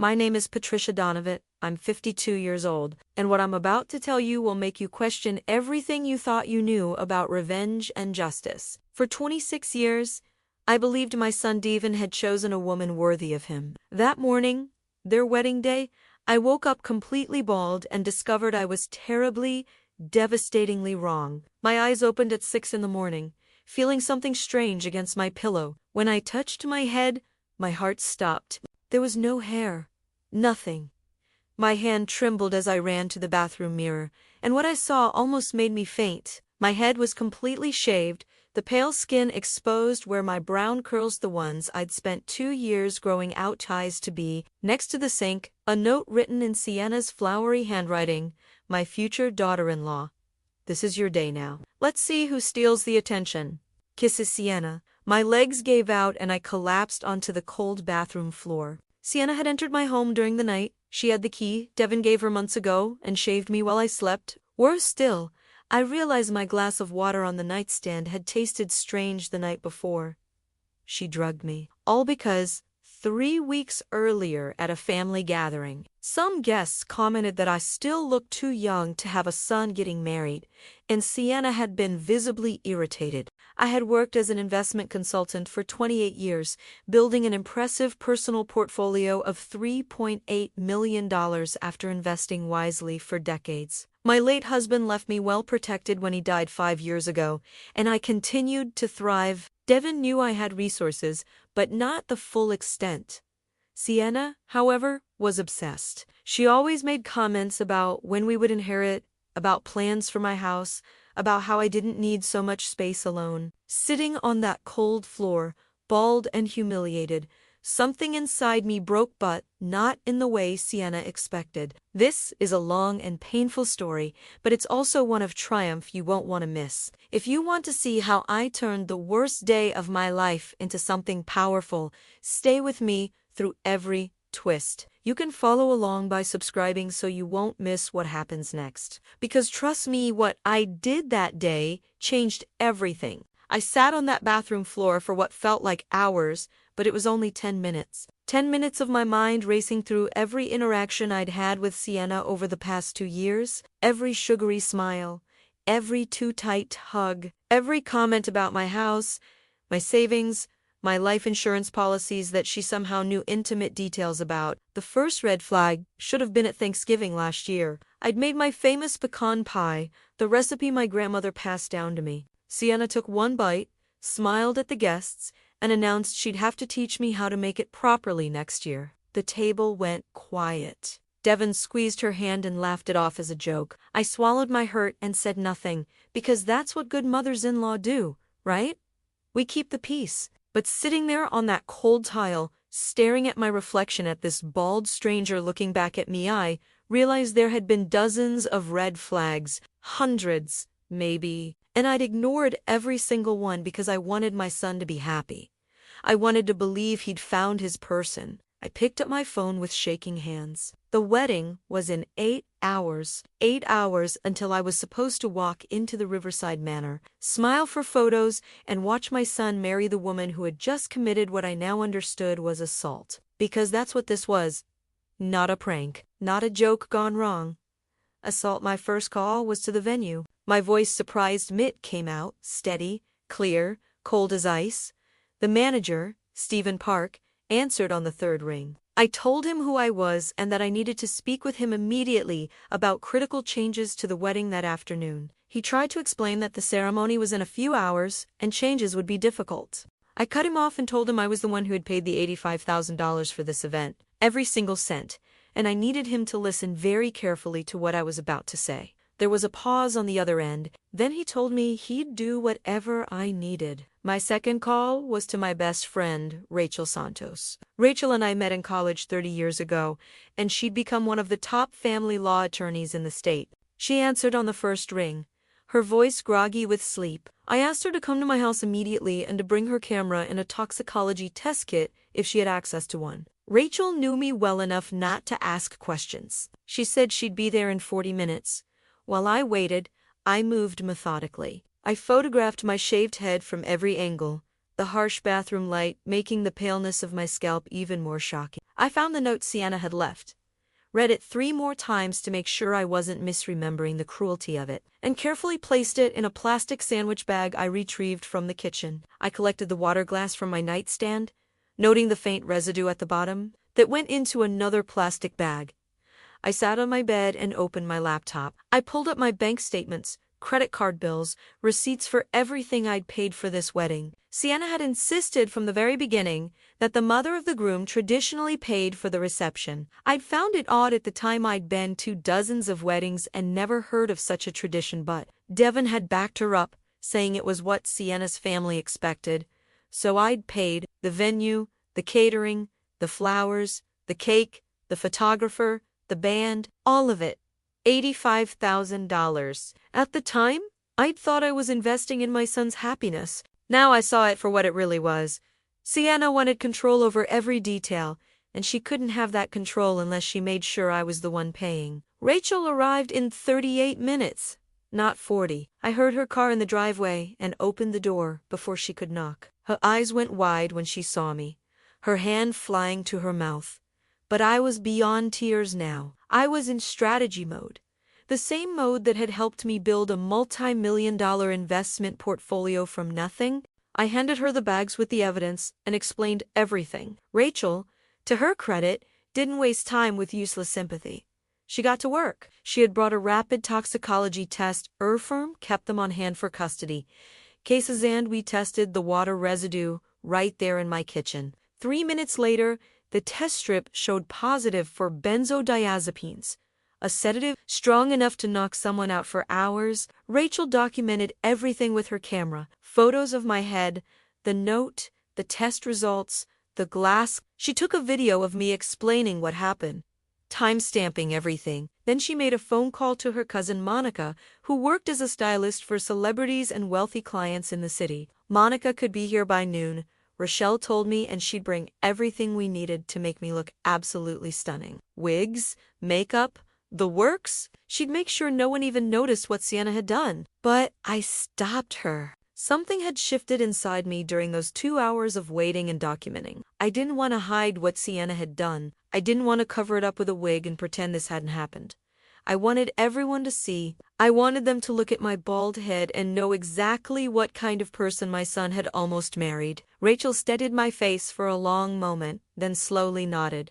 My name is Patricia Donovan. I'm 52 years old, and what I'm about to tell you will make you question everything you thought you knew about revenge and justice. For 26 years, I believed my son Devin had chosen a woman worthy of him. That morning, their wedding day, I woke up completely bald and discovered I was terribly, devastatingly wrong. My eyes opened at 6 in the morning, feeling something strange against my pillow. When I touched my head, my heart stopped. There was no hair. Nothing. My hand trembled as I ran to the bathroom mirror, and what I saw almost made me faint. My head was completely shaved, the pale skin exposed where my brown curls, the ones I'd spent 2 years growing out ties to be. Next to the sink, a note written in Sienna's flowery handwriting, "My future daughter-in-law. This is your day now. Let's see who steals the attention. Kisses, Sienna." My legs gave out and I collapsed onto the cold bathroom floor. Sienna had entered my home during the night. She had the key Devin gave her months ago and shaved me while I slept. Worse still, I realized my glass of water on the nightstand had tasted strange the night before. She drugged me. All because 3 weeks earlier at a family gathering, some guests commented that I still looked too young to have a son getting married, and Sienna had been visibly irritated. I had worked as an investment consultant for 28 years, building an impressive personal portfolio of $3.8 million after investing wisely for decades. My late husband left me well protected when he died 5 years ago, and I continued to thrive. Devin knew I had resources, but not the full extent. Sienna, however, was obsessed. She always made comments about when we would inherit, about plans for my house, about how I didn't need so much space alone. Sitting on that cold floor, bald and humiliated, something inside me broke, but not in the way Sienna expected. This is a long and painful story, but it's also one of triumph you won't want to miss. If you want to see how I turned the worst day of my life into something powerful, stay with me through every twist. You can follow along by subscribing so you won't miss what happens next. Because trust me, what I did that day changed everything. I sat on that bathroom floor for what felt like hours, but it was only 10 minutes. 10 minutes of my mind racing through every interaction I'd had with Sienna over the past 2 years, every sugary smile, every too tight hug, every comment about my house, my savings, my life insurance policies that she somehow knew intimate details about. The first red flag should have been at Thanksgiving last year. I'd made my famous pecan pie, the recipe my grandmother passed down to me. Sienna took one bite, smiled at the guests, and announced she'd have to teach me how to make it properly next year. The table went quiet. Devin squeezed her hand and laughed it off as a joke. I swallowed my hurt and said nothing, because that's what good mothers-in-law do, right? We keep the peace. But sitting there on that cold tile, staring at my reflection at this bald stranger looking back at me, I realized there had been dozens of red flags, hundreds, maybe, and I'd ignored every single one because I wanted my son to be happy. I wanted to believe he'd found his person. I picked up my phone with shaking hands. The wedding was in 8 hours. 8 hours until I was supposed to walk into the Riverside Manor, smile for photos, and watch my son marry the woman who had just committed what I now understood was assault. Because that's what this was. Not a prank. Not a joke gone wrong. Assault. My first call was to the venue. My voice, surprised Mitt, came out, steady, clear, cold as ice. The manager, Stephen Park, answered on the third ring. I told him who I was and that I needed to speak with him immediately about critical changes to the wedding that afternoon. He tried to explain that the ceremony was in a few hours and changes would be difficult. I cut him off and told him I was the one who had paid the $85,000 for this event, every single cent, and I needed him to listen very carefully to what I was about to say. There was a pause on the other end. Then he told me he'd do whatever I needed. My second call was to my best friend, Rachel Santos. Rachel and I met in college 30 years ago, and she'd become one of the top family law attorneys in the state. She answered on the first ring, her voice groggy with sleep. I asked her to come to my house immediately and to bring her camera and a toxicology test kit if she had access to one. Rachel knew me well enough not to ask questions. She said she'd be there in 40 minutes. While I waited, I moved methodically. I photographed my shaved head from every angle, the harsh bathroom light making the paleness of my scalp even more shocking. I found the note Sienna had left, read it 3 more times to make sure I wasn't misremembering the cruelty of it, and carefully placed it in a plastic sandwich bag I retrieved from the kitchen. I collected the water glass from my nightstand, noting the faint residue at the bottom, that went into another plastic bag. I sat on my bed and opened my laptop. I pulled up my bank statements, credit card bills, receipts for everything I'd paid for this wedding. Sienna had insisted from the very beginning that the mother of the groom traditionally paid for the reception. I'd found it odd at the time. I'd been to dozens of weddings and never heard of such a tradition, but Devon had backed her up, saying it was what Sienna's family expected. So I'd paid the venue, the catering, the flowers, the cake, the photographer, the band, all of it. $85,000. At the time, I'd thought I was investing in my son's happiness. Now I saw it for what it really was. Sienna wanted control over every detail, and she couldn't have that control unless she made sure I was the one paying. Rachel arrived in 38 minutes, not 40. I heard her car in the driveway and opened the door before she could knock. Her eyes went wide when she saw me, her hand flying to her mouth. But I was beyond tears now. I was in strategy mode. The same mode that had helped me build a multi-million-dollar investment portfolio from nothing. I handed her the bags with the evidence and explained everything. Rachel, to her credit, didn't waste time with useless sympathy. She got to work. She had brought a rapid toxicology test. Her firm kept them on hand for custody cases, and we tested the water residue right there in my kitchen. 3 minutes later, the test strip showed positive for benzodiazepines, a sedative strong enough to knock someone out for hours. Rachel documented everything with her camera. Photos of my head, the note, the test results, the glass. She took a video of me explaining what happened, time-stamping everything. Then she made a phone call to her cousin Monica, who worked as a stylist for celebrities and wealthy clients in the city. Monica could be here by noon, Rochelle told me, and she'd bring everything we needed to make me look absolutely stunning. Wigs, makeup, the works. She'd make sure no one even noticed what Sienna had done. But I stopped her. Something had shifted inside me during those 2 hours of waiting and documenting. I didn't want to hide what Sienna had done. I didn't want to cover it up with a wig and pretend this hadn't happened. I wanted everyone to see. I wanted them to look at my bald head and know exactly what kind of person my son had almost married. Rachel studied my face for a long moment, then slowly nodded.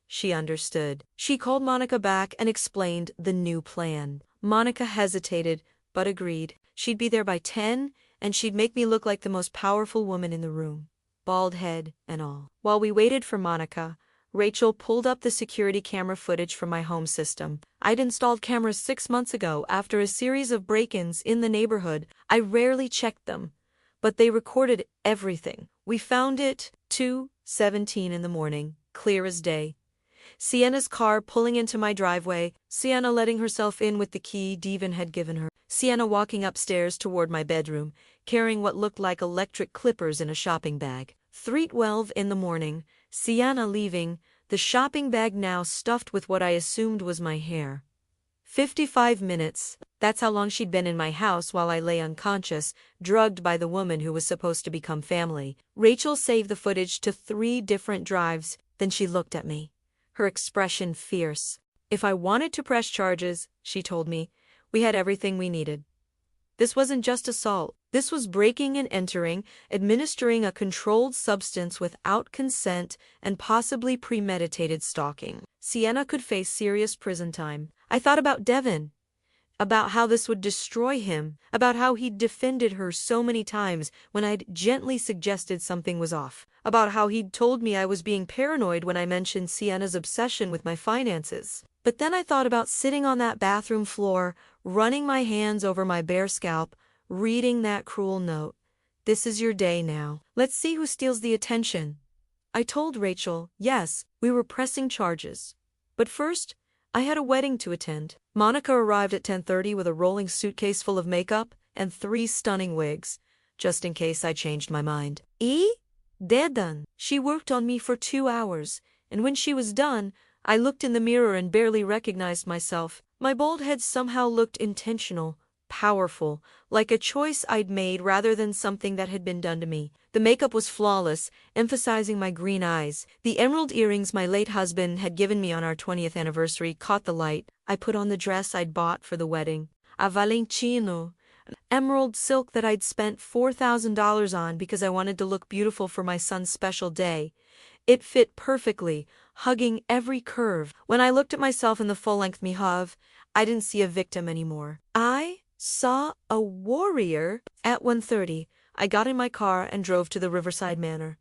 She understood. She called Monica back and explained the new plan. Monica hesitated, but agreed. She'd be there by 10, and she'd make me look like the most powerful woman in the room, bald head and all. While we waited for Monica, Rachel pulled up the security camera footage from my home system. I'd installed cameras 6 months ago after a series of break-ins in the neighborhood. I rarely checked them, but they recorded everything. We found it 2:17 in the morning, clear as day. Sienna's car pulling into my driveway, Sienna letting herself in with the key Devon had given her. Sienna walking upstairs toward my bedroom, carrying what looked like electric clippers in a shopping bag. 3:12 in the morning, Sienna leaving, the shopping bag now stuffed with what I assumed was my hair. 55 minutes. That's how long she'd been in my house while I lay unconscious, drugged by the woman who was supposed to become family. Rachel saved the footage to 3 different drives, then she looked at me, her expression fierce. If I wanted to press charges, she told me, we had everything we needed. This wasn't just assault. This was breaking and entering, administering a controlled substance without consent, and possibly premeditated stalking. Sienna could face serious prison time. I thought about Devon, about how this would destroy him, about how he'd defended her so many times when I'd gently suggested something was off, about how he'd told me I was being paranoid when I mentioned Sienna's obsession with my finances. But then I thought about sitting on that bathroom floor, running my hands over my bare scalp, reading that cruel note. This is your day now. Let's see who steals the attention. I told Rachel, yes, we were pressing charges. But first, I had a wedding to attend. Monica arrived at 10:30 with a rolling suitcase full of makeup and 3 stunning wigs, just in case I changed my mind. They're done. She worked on me for 2 hours, and when she was done, I looked in the mirror and barely recognized myself. My bald head somehow looked intentional, powerful, like a choice I'd made rather than something that had been done to me. The makeup was flawless, emphasizing my green eyes. The emerald earrings my late husband had given me on our 20th anniversary caught the light. I put on the dress I'd bought for the wedding. A Valentino, an emerald silk that I'd spent $4,000 on because I wanted to look beautiful for my son's special day. It fit perfectly, hugging every curve. When I looked at myself in the full-length mihrab, I didn't see a victim anymore. I saw a warrior. At 1:30, I got in my car and drove to the Riverside Manor.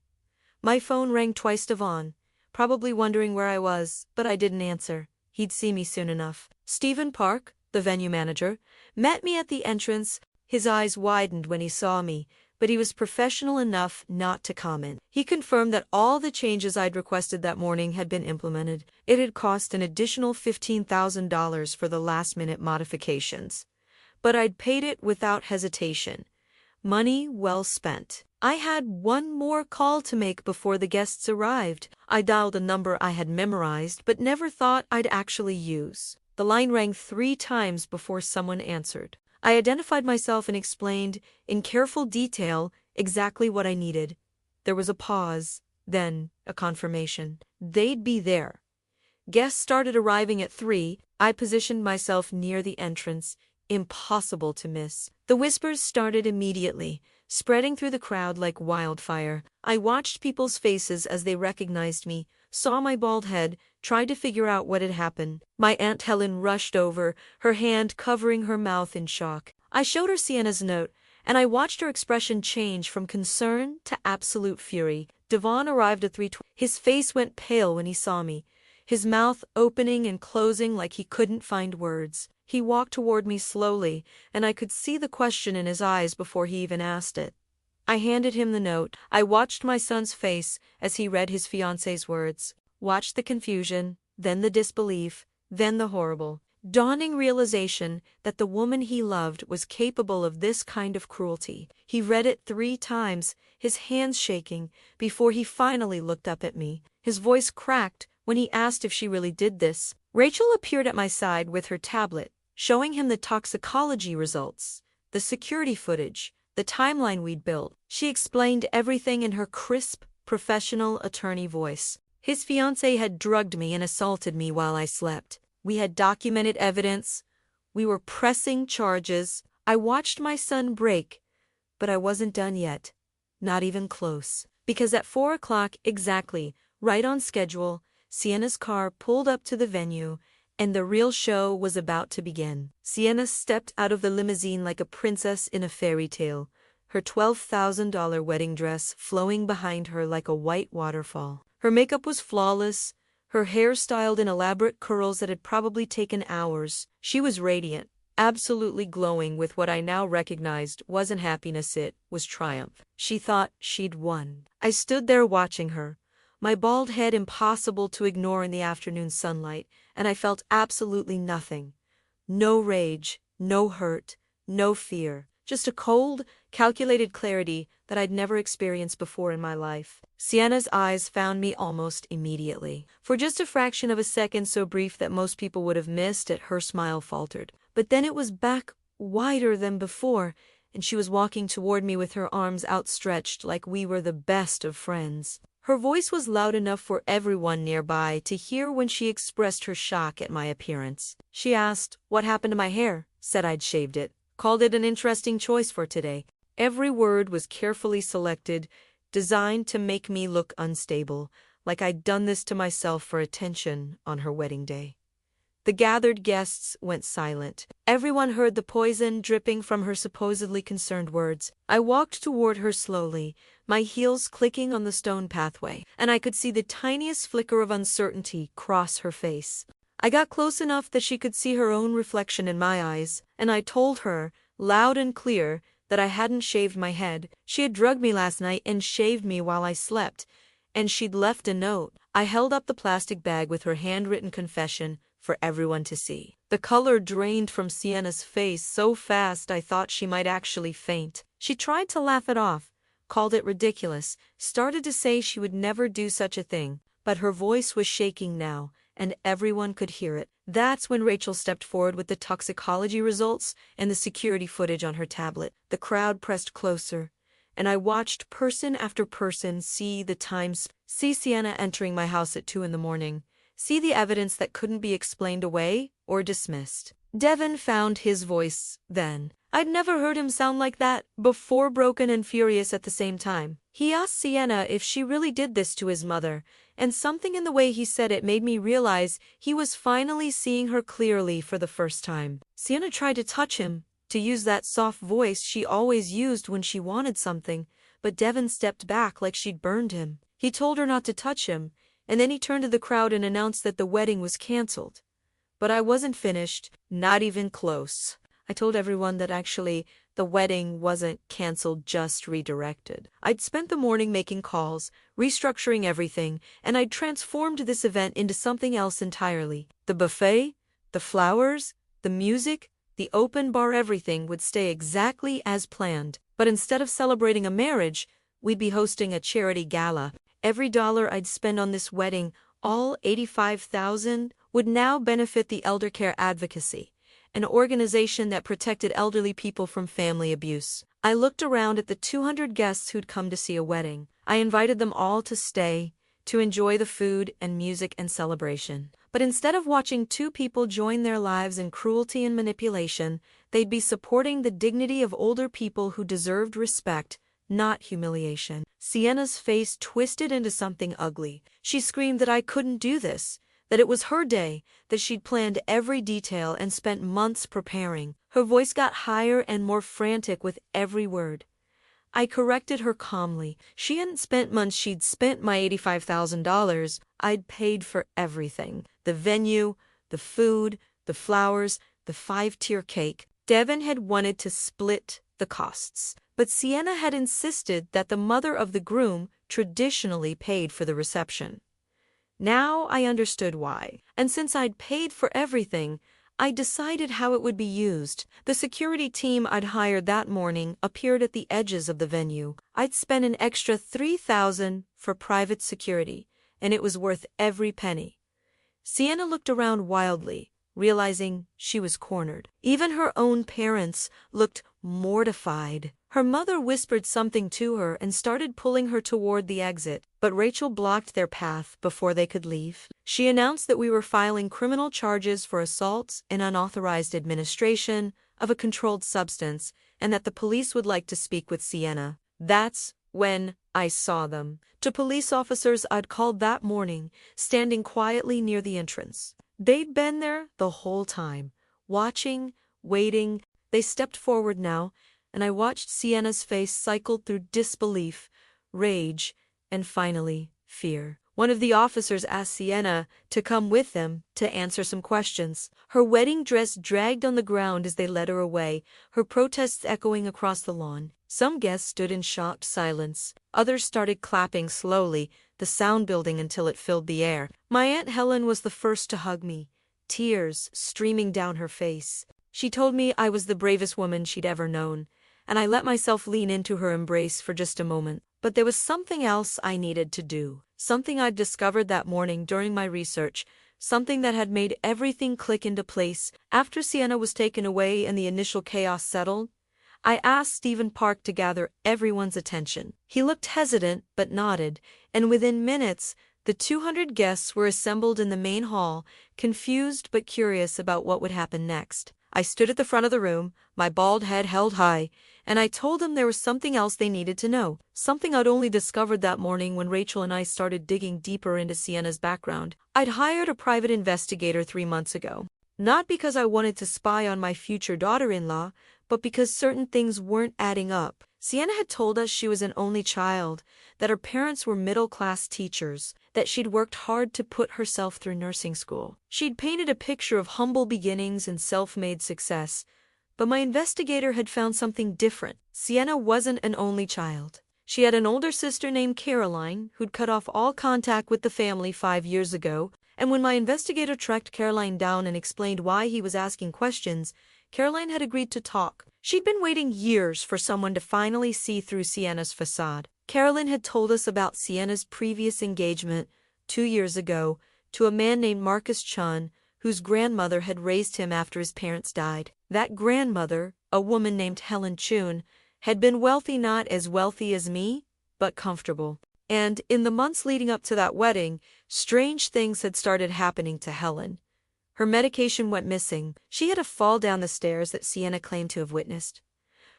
My phone rang twice. Devon, probably wondering where I was, but I didn't answer. He'd see me soon enough. Stephen Park, the venue manager, met me at the entrance. His eyes widened when he saw me, but he was professional enough not to comment. He confirmed that all the changes I'd requested that morning had been implemented. It had cost an additional $15,000 for the last-minute modifications, but I'd paid it without hesitation. Money well spent. I had one more call to make before the guests arrived. I dialed a number I had memorized but never thought I'd actually use. The line rang 3 times before someone answered. I identified myself and explained, in careful detail, exactly what I needed. There was a pause, then a confirmation. They'd be there. Guests started arriving at 3. I positioned myself near the entrance. Impossible to miss. The whispers started immediately, spreading through the crowd like wildfire. I watched people's faces as they recognized me, saw my bald head, tried to figure out what had happened. My Aunt Helen rushed over, her hand covering her mouth in shock. I showed her Sienna's note, and I watched her expression change from concern to absolute fury. Devon arrived at 3:20. His face went pale when he saw me, his mouth opening and closing like he couldn't find words. He walked toward me slowly, and I could see the question in his eyes before he even asked it. I handed him the note. I watched my son's face as he read his fiancée's words. Watched the confusion, then the disbelief, then the horrible, dawning realization that the woman he loved was capable of this kind of cruelty. He read it 3 times, his hands shaking, before he finally looked up at me. His voice cracked when he asked if she really did this. Rachel appeared at my side with her tablet, showing him the toxicology results, the security footage, the timeline we'd built. She explained everything in her crisp, professional attorney voice. His fiancée had drugged me and assaulted me while I slept. We had documented evidence. We were pressing charges. I watched my son break, but I wasn't done yet. Not even close. Because at 4 o'clock exactly, right on schedule, Sienna's car pulled up to the venue, and the real show was about to begin. Sienna stepped out of the limousine like a princess in a fairy tale, her $12,000 wedding dress flowing behind her like a white waterfall. Her makeup was flawless, her hair styled in elaborate curls that had probably taken hours. She was radiant, absolutely glowing with what I now recognized wasn't happiness, it was triumph. She thought she'd won. I stood there watching her, my bald head impossible to ignore in the afternoon sunlight, and I felt absolutely nothing. No rage, no hurt, no fear. Just a cold, calculated clarity that I'd never experienced before in my life. Sienna's eyes found me almost immediately. For just a fraction of a second, so brief that most people would have missed it, her smile faltered. But then it was back, wider than before, and she was walking toward me with her arms outstretched like we were the best of friends. Her voice was loud enough for everyone nearby to hear when she expressed her shock at my appearance. She asked what happened to my hair, said I'd shaved it, called it an interesting choice for today. Every word was carefully selected, designed to make me look unstable, like I'd done this to myself for attention on her wedding day. The gathered guests went silent. Everyone heard the poison dripping from her supposedly concerned words. I walked toward her slowly, my heels clicking on the stone pathway, and I could see the tiniest flicker of uncertainty cross her face. I got close enough that she could see her own reflection in my eyes, and I told her, loud and clear, that I hadn't shaved my head. She had drugged me last night and shaved me while I slept, and she'd left a note. I held up the plastic bag with her handwritten confession for everyone to see. The color drained from Sienna's face so fast I thought she might actually faint. She tried to laugh it off, called it ridiculous, started to say she would never do such a thing, but her voice was shaking now, and everyone could hear it. That's when Rachel stepped forward with the toxicology results and the security footage on her tablet. The crowd pressed closer, and I watched person after person see the times, see Sienna entering my house at 2 in the morning, see the evidence that couldn't be explained away or dismissed. Devin found his voice then. I'd never heard him sound like that before, broken and furious at the same time. He asked Sienna if she really did this to his mother, and something in the way he said it made me realize he was finally seeing her clearly for the first time. Sienna tried to touch him, to use that soft voice she always used when she wanted something, but Devin stepped back like she'd burned him. He told her not to touch him, and then he turned to the crowd and announced that the wedding was canceled. But I wasn't finished, not even close. I told everyone that actually the wedding wasn't canceled, just redirected. I'd spent the morning making calls, restructuring everything, and I'd transformed this event into something else entirely. The buffet, the flowers, the music, the open bar, everything would stay exactly as planned. But instead of celebrating a marriage, we'd be hosting a charity gala. Every dollar I'd spend on this wedding, all $85,000, would now benefit the Elder Care Advocacy, an organization that protected elderly people from family abuse. I looked around at the 200 guests who'd come to see a wedding. I invited them all to stay, to enjoy the food and music and celebration. But instead of watching two people join their lives in cruelty and manipulation, they'd be supporting the dignity of older people who deserved respect, not humiliation. Sienna's face twisted into something ugly. She screamed that I couldn't do this, that it was her day, that she'd planned every detail and spent months preparing. Her voice got higher and more frantic with every word. I corrected her calmly. She hadn't spent months, she'd spent my $85,000. I'd paid for everything. The venue, the food, the flowers, the 5-tier cake. Devin had wanted to split the costs, but Sienna had insisted that the mother of the groom traditionally paid for the reception. Now I understood why, and since I'd paid for everything, I decided how it would be used. The security team I'd hired that morning appeared at the edges of the venue. I'd spent an extra $3,000 for private security, and it was worth every penny. Sienna looked around wildly, realizing she was cornered. Even her own parents looked mortified. Her mother whispered something to her and started pulling her toward the exit, but Rachel blocked their path before they could leave. She announced that we were filing criminal charges for assaults and unauthorized administration of a controlled substance, and that the police would like to speak with Sienna. That's when I saw them. Two police officers I'd called that morning, standing quietly near the entrance. They'd been there the whole time, watching, waiting. They stepped forward now, and I watched Sienna's face cycle through disbelief, rage, and finally, fear. One of the officers asked Sienna to come with them to answer some questions. Her wedding dress dragged on the ground as they led her away, her protests echoing across the lawn. Some guests stood in shocked silence. Others started clapping slowly, the sound building until it filled the air. My Aunt Helen was the first to hug me, tears streaming down her face. She told me I was the bravest woman she'd ever known, and I let myself lean into her embrace for just a moment. But there was something else I needed to do, something I'd discovered that morning during my research, something that had made everything click into place. After Sienna was taken away and the initial chaos settled, I asked Stephen Park to gather everyone's attention. He looked hesitant but nodded, and within minutes, the 200 guests were assembled in the main hall, confused but curious about what would happen next. I stood at the front of the room, my bald head held high, and I told them there was something else they needed to know, something I'd only discovered that morning when Rachel and I started digging deeper into Sienna's background. I'd hired a private investigator 3 months ago, not because I wanted to spy on my future daughter-in-law, but because certain things weren't adding up. Sienna had told us she was an only child, that her parents were middle-class teachers, that she'd worked hard to put herself through nursing school. She'd painted a picture of humble beginnings and self-made success, but my investigator had found something different. Sienna wasn't an only child. She had an older sister named Caroline, who'd cut off all contact with the family 5 years ago, and when my investigator tracked Caroline down and explained why he was asking questions, Caroline had agreed to talk. She'd been waiting years for someone to finally see through Sienna's facade. Caroline had told us about Sienna's previous engagement 2 years ago to a man named Marcus Chun, whose grandmother had raised him after his parents died. That grandmother, a woman named Helen Chun, had been wealthy, not as wealthy as me, but comfortable. And in the months leading up to that wedding, strange things had started happening to Helen. Her medication went missing. She had a fall down the stairs that Sienna claimed to have witnessed.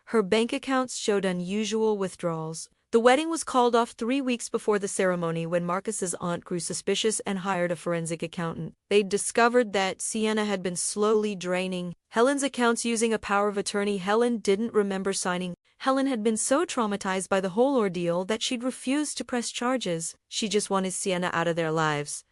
Her bank accounts showed unusual withdrawals. The wedding was called off 3 weeks before the ceremony when Marcus's aunt grew suspicious and hired a forensic accountant. They'd discovered that Sienna had been slowly draining Helen's accounts using a power of attorney Helen didn't remember signing. Helen had been so traumatized by the whole ordeal that she'd refused to press charges. She just wanted Sienna out of their lives.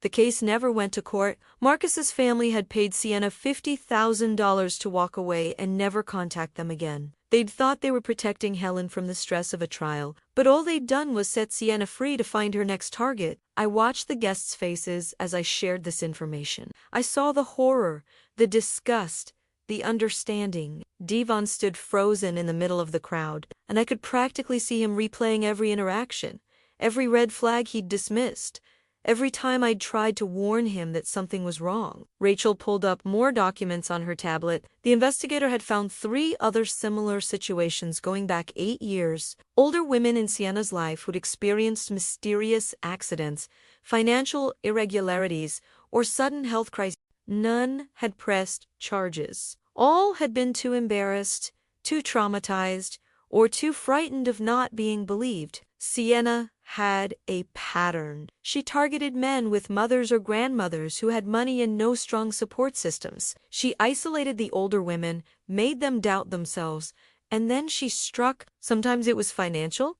The case never went to court. Marcus's family had paid Sienna $50,000 to walk away and never contact them again. They'd thought they were protecting Helen from the stress of a trial, but all they'd done was set Sienna free to find her next target. I watched the guests' faces as I shared this information. I saw the horror, the disgust, the understanding. Devon stood frozen in the middle of the crowd, and I could practically see him replaying every interaction, every red flag he'd dismissed. Every time I'd tried to warn him that something was wrong. Rachel pulled up more documents on her tablet. The investigator had found 3 other similar situations going back 8 years. Older women in Sienna's life who'd experienced mysterious accidents, financial irregularities, or sudden health crises. None had pressed charges. All had been too embarrassed, too traumatized, or too frightened of not being believed. Sienna had a pattern. She targeted men with mothers or grandmothers who had money and no strong support systems. She isolated the older women, made them doubt themselves, and then she struck. Sometimes it was financial,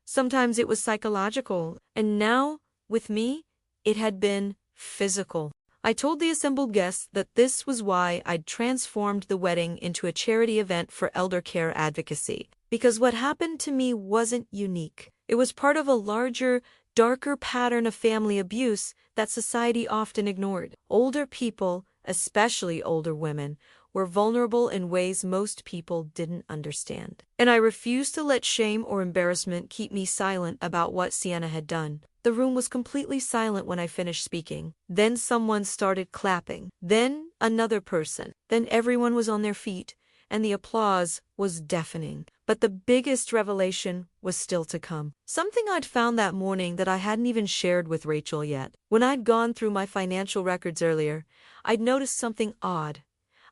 sometimes it was psychological, and now, with me, it had been physical. I told the assembled guests that this was why I'd transformed the wedding into a charity event for elder care advocacy. Because what happened to me wasn't unique. It was part of a larger, darker pattern of family abuse that society often ignored. Older people, especially older women, were vulnerable in ways most people didn't understand. And I refused to let shame or embarrassment keep me silent about what Sienna had done. The room was completely silent when I finished speaking. Then someone started clapping. Then another person. Then everyone was on their feet, and the applause was deafening. But the biggest revelation was still to come. Something I'd found that morning that I hadn't even shared with Rachel yet. When I'd gone through my financial records earlier, I'd noticed something odd.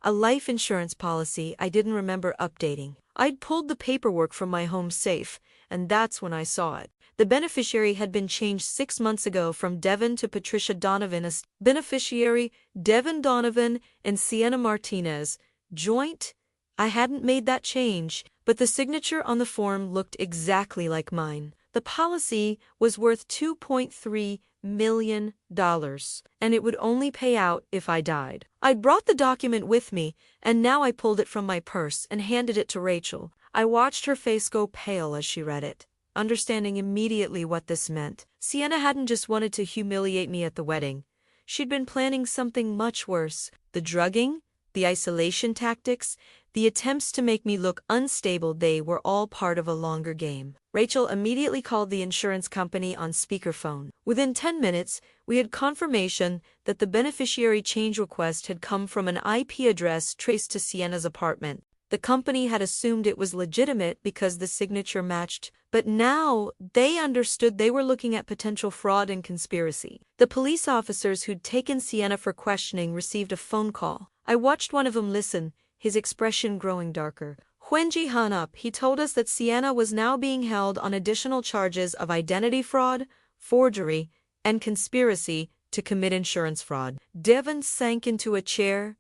A life insurance policy I didn't remember updating. I'd pulled the paperwork from my home safe, and that's when I saw it. The beneficiary had been changed 6 months ago from Devon to Patricia Donovan as beneficiary Devon Donovan and Sienna Martinez. Joint? I hadn't made that change, but the signature on the form looked exactly like mine. The policy was worth $2.3 million, and it would only pay out if I died. I'd brought the document with me, and now I pulled it from my purse and handed it to Rachel. I watched her face go pale as she read it, understanding immediately what this meant. Sienna hadn't just wanted to humiliate me at the wedding. She'd been planning something much worse. The drugging, the isolation tactics, the attempts to make me look unstable, they were all part of a longer game. Rachel immediately called the insurance company on speakerphone. Within 10 minutes, we had confirmation that the beneficiary change request had come from an IP address traced to Sienna's apartment. The company had assumed it was legitimate because the signature matched, but now they understood they were looking at potential fraud and conspiracy. The police officers who'd taken Sienna for questioning received a phone call. I watched one of them listen, his expression growing darker. When he hung up, he told us that Sienna was now being held on additional charges of identity fraud, forgery, and conspiracy to commit insurance fraud. Devon sank into a chair,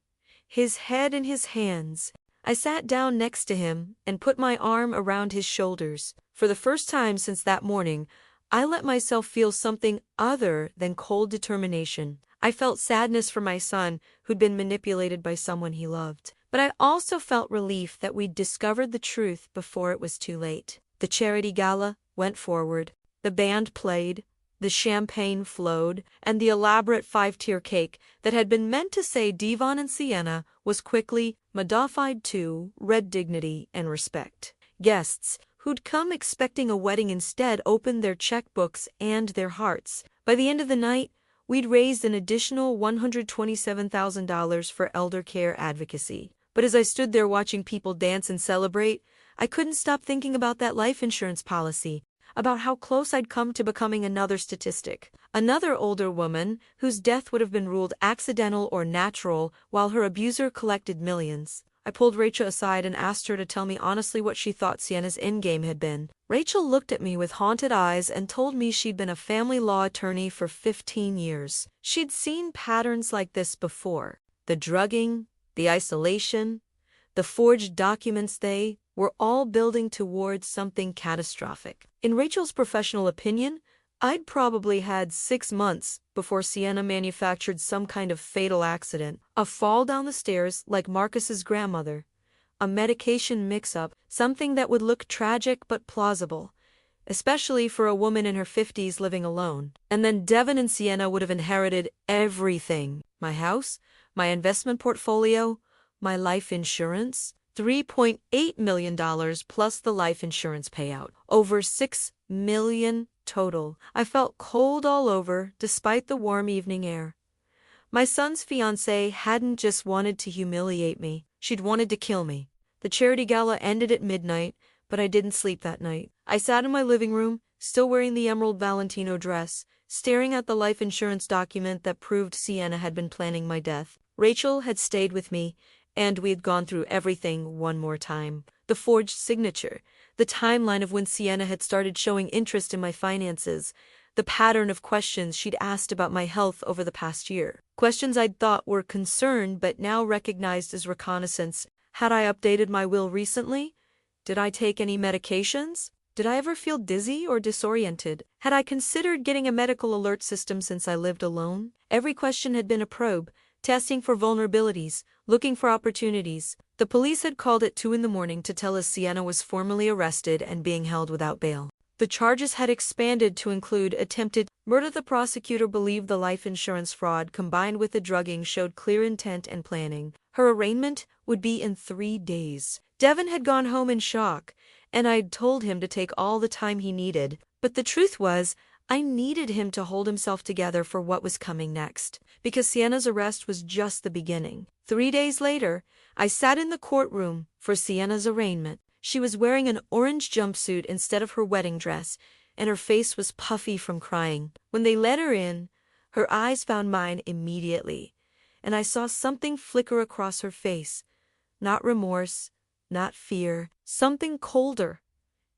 his head in his hands. I sat down next to him and put my arm around his shoulders. For the first time since that morning, I let myself feel something other than cold determination. I felt sadness for my son, who'd been manipulated by someone he loved. But I also felt relief that we'd discovered the truth before it was too late. The charity gala went forward. The band played, the champagne flowed, and the elaborate 5-tier cake that had been meant to say Devon and Sienna was quickly modified to red dignity and respect. Guests, who'd come expecting a wedding instead, opened their checkbooks and their hearts. By the end of the night, we'd raised an additional $127,000 for elder care advocacy. But as I stood there watching people dance and celebrate, I couldn't stop thinking about that life insurance policy, about how close I'd come to becoming another statistic. Another older woman whose death would have been ruled accidental or natural while her abuser collected millions. I pulled Rachel aside and asked her to tell me honestly what she thought Sienna's endgame had been. Rachel looked at me with haunted eyes and told me she'd been a family law attorney for 15 years. She'd seen patterns like this before. The drugging, the isolation, the forged documents, they were all building towards something catastrophic. In Rachel's professional opinion, I'd probably had 6 months before Sienna manufactured some kind of fatal accident, a fall down the stairs like Marcus's grandmother, a medication mix-up, something that would look tragic but plausible, especially for a woman in her 50s living alone. And then Devin and Sienna would have inherited everything: my house, my investment portfolio, my life insurance, $3.8 million plus the life insurance payout, over $6 million total. I felt cold all over despite the warm evening air. My son's fiancée hadn't just wanted to humiliate me, she'd wanted to kill me. The charity gala ended at midnight, but I didn't sleep that night. I sat in my living room, still wearing the emerald Valentino dress, staring at the life insurance document that proved Sienna had been planning my death. Rachel had stayed with me, and we had gone through everything one more time. The forged signature, the timeline of when Sienna had started showing interest in my finances, the pattern of questions she'd asked about my health over the past year. Questions I'd thought were concern but now recognized as reconnaissance. Had I updated my will recently? Did I take any medications? Did I ever feel dizzy or disoriented? Had I considered getting a medical alert system since I lived alone? Every question had been a probe, testing for vulnerabilities, looking for opportunities. The police had called at 2 a.m. to tell us Sienna was formally arrested and being held without bail. The charges had expanded to include attempted murder. The prosecutor believed the life insurance fraud combined with the drugging showed clear intent and planning. Her arraignment would be in 3 days. Devin had gone home in shock, and I'd told him to take all the time he needed. But the truth was, I needed him to hold himself together for what was coming next, because Sienna's arrest was just the beginning. 3 days later, I sat in the courtroom for Sienna's arraignment. She was wearing an orange jumpsuit instead of her wedding dress, and her face was puffy from crying. When they let her in, her eyes found mine immediately, and I saw something flicker across her face. Not remorse, not fear, something colder.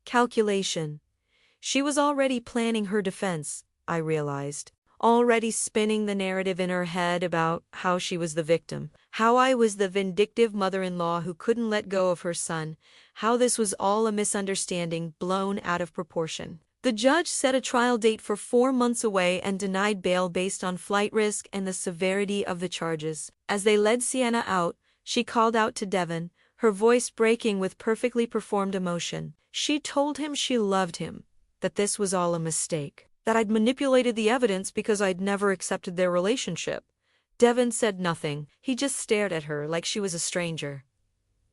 Calculation. She was already planning her defense, I realized. Already spinning the narrative in her head about how she was the victim, how I was the vindictive mother-in-law who couldn't let go of her son, how this was all a misunderstanding blown out of proportion. The judge set a trial date for 4 months away and denied bail based on flight risk and the severity of the charges. As they led Sienna out, she called out to Devin, her voice breaking with perfectly performed emotion. She told him she loved him, that this was all a mistake, that I'd manipulated the evidence because I'd never accepted their relationship. Devin said nothing. He just stared at her like she was a stranger.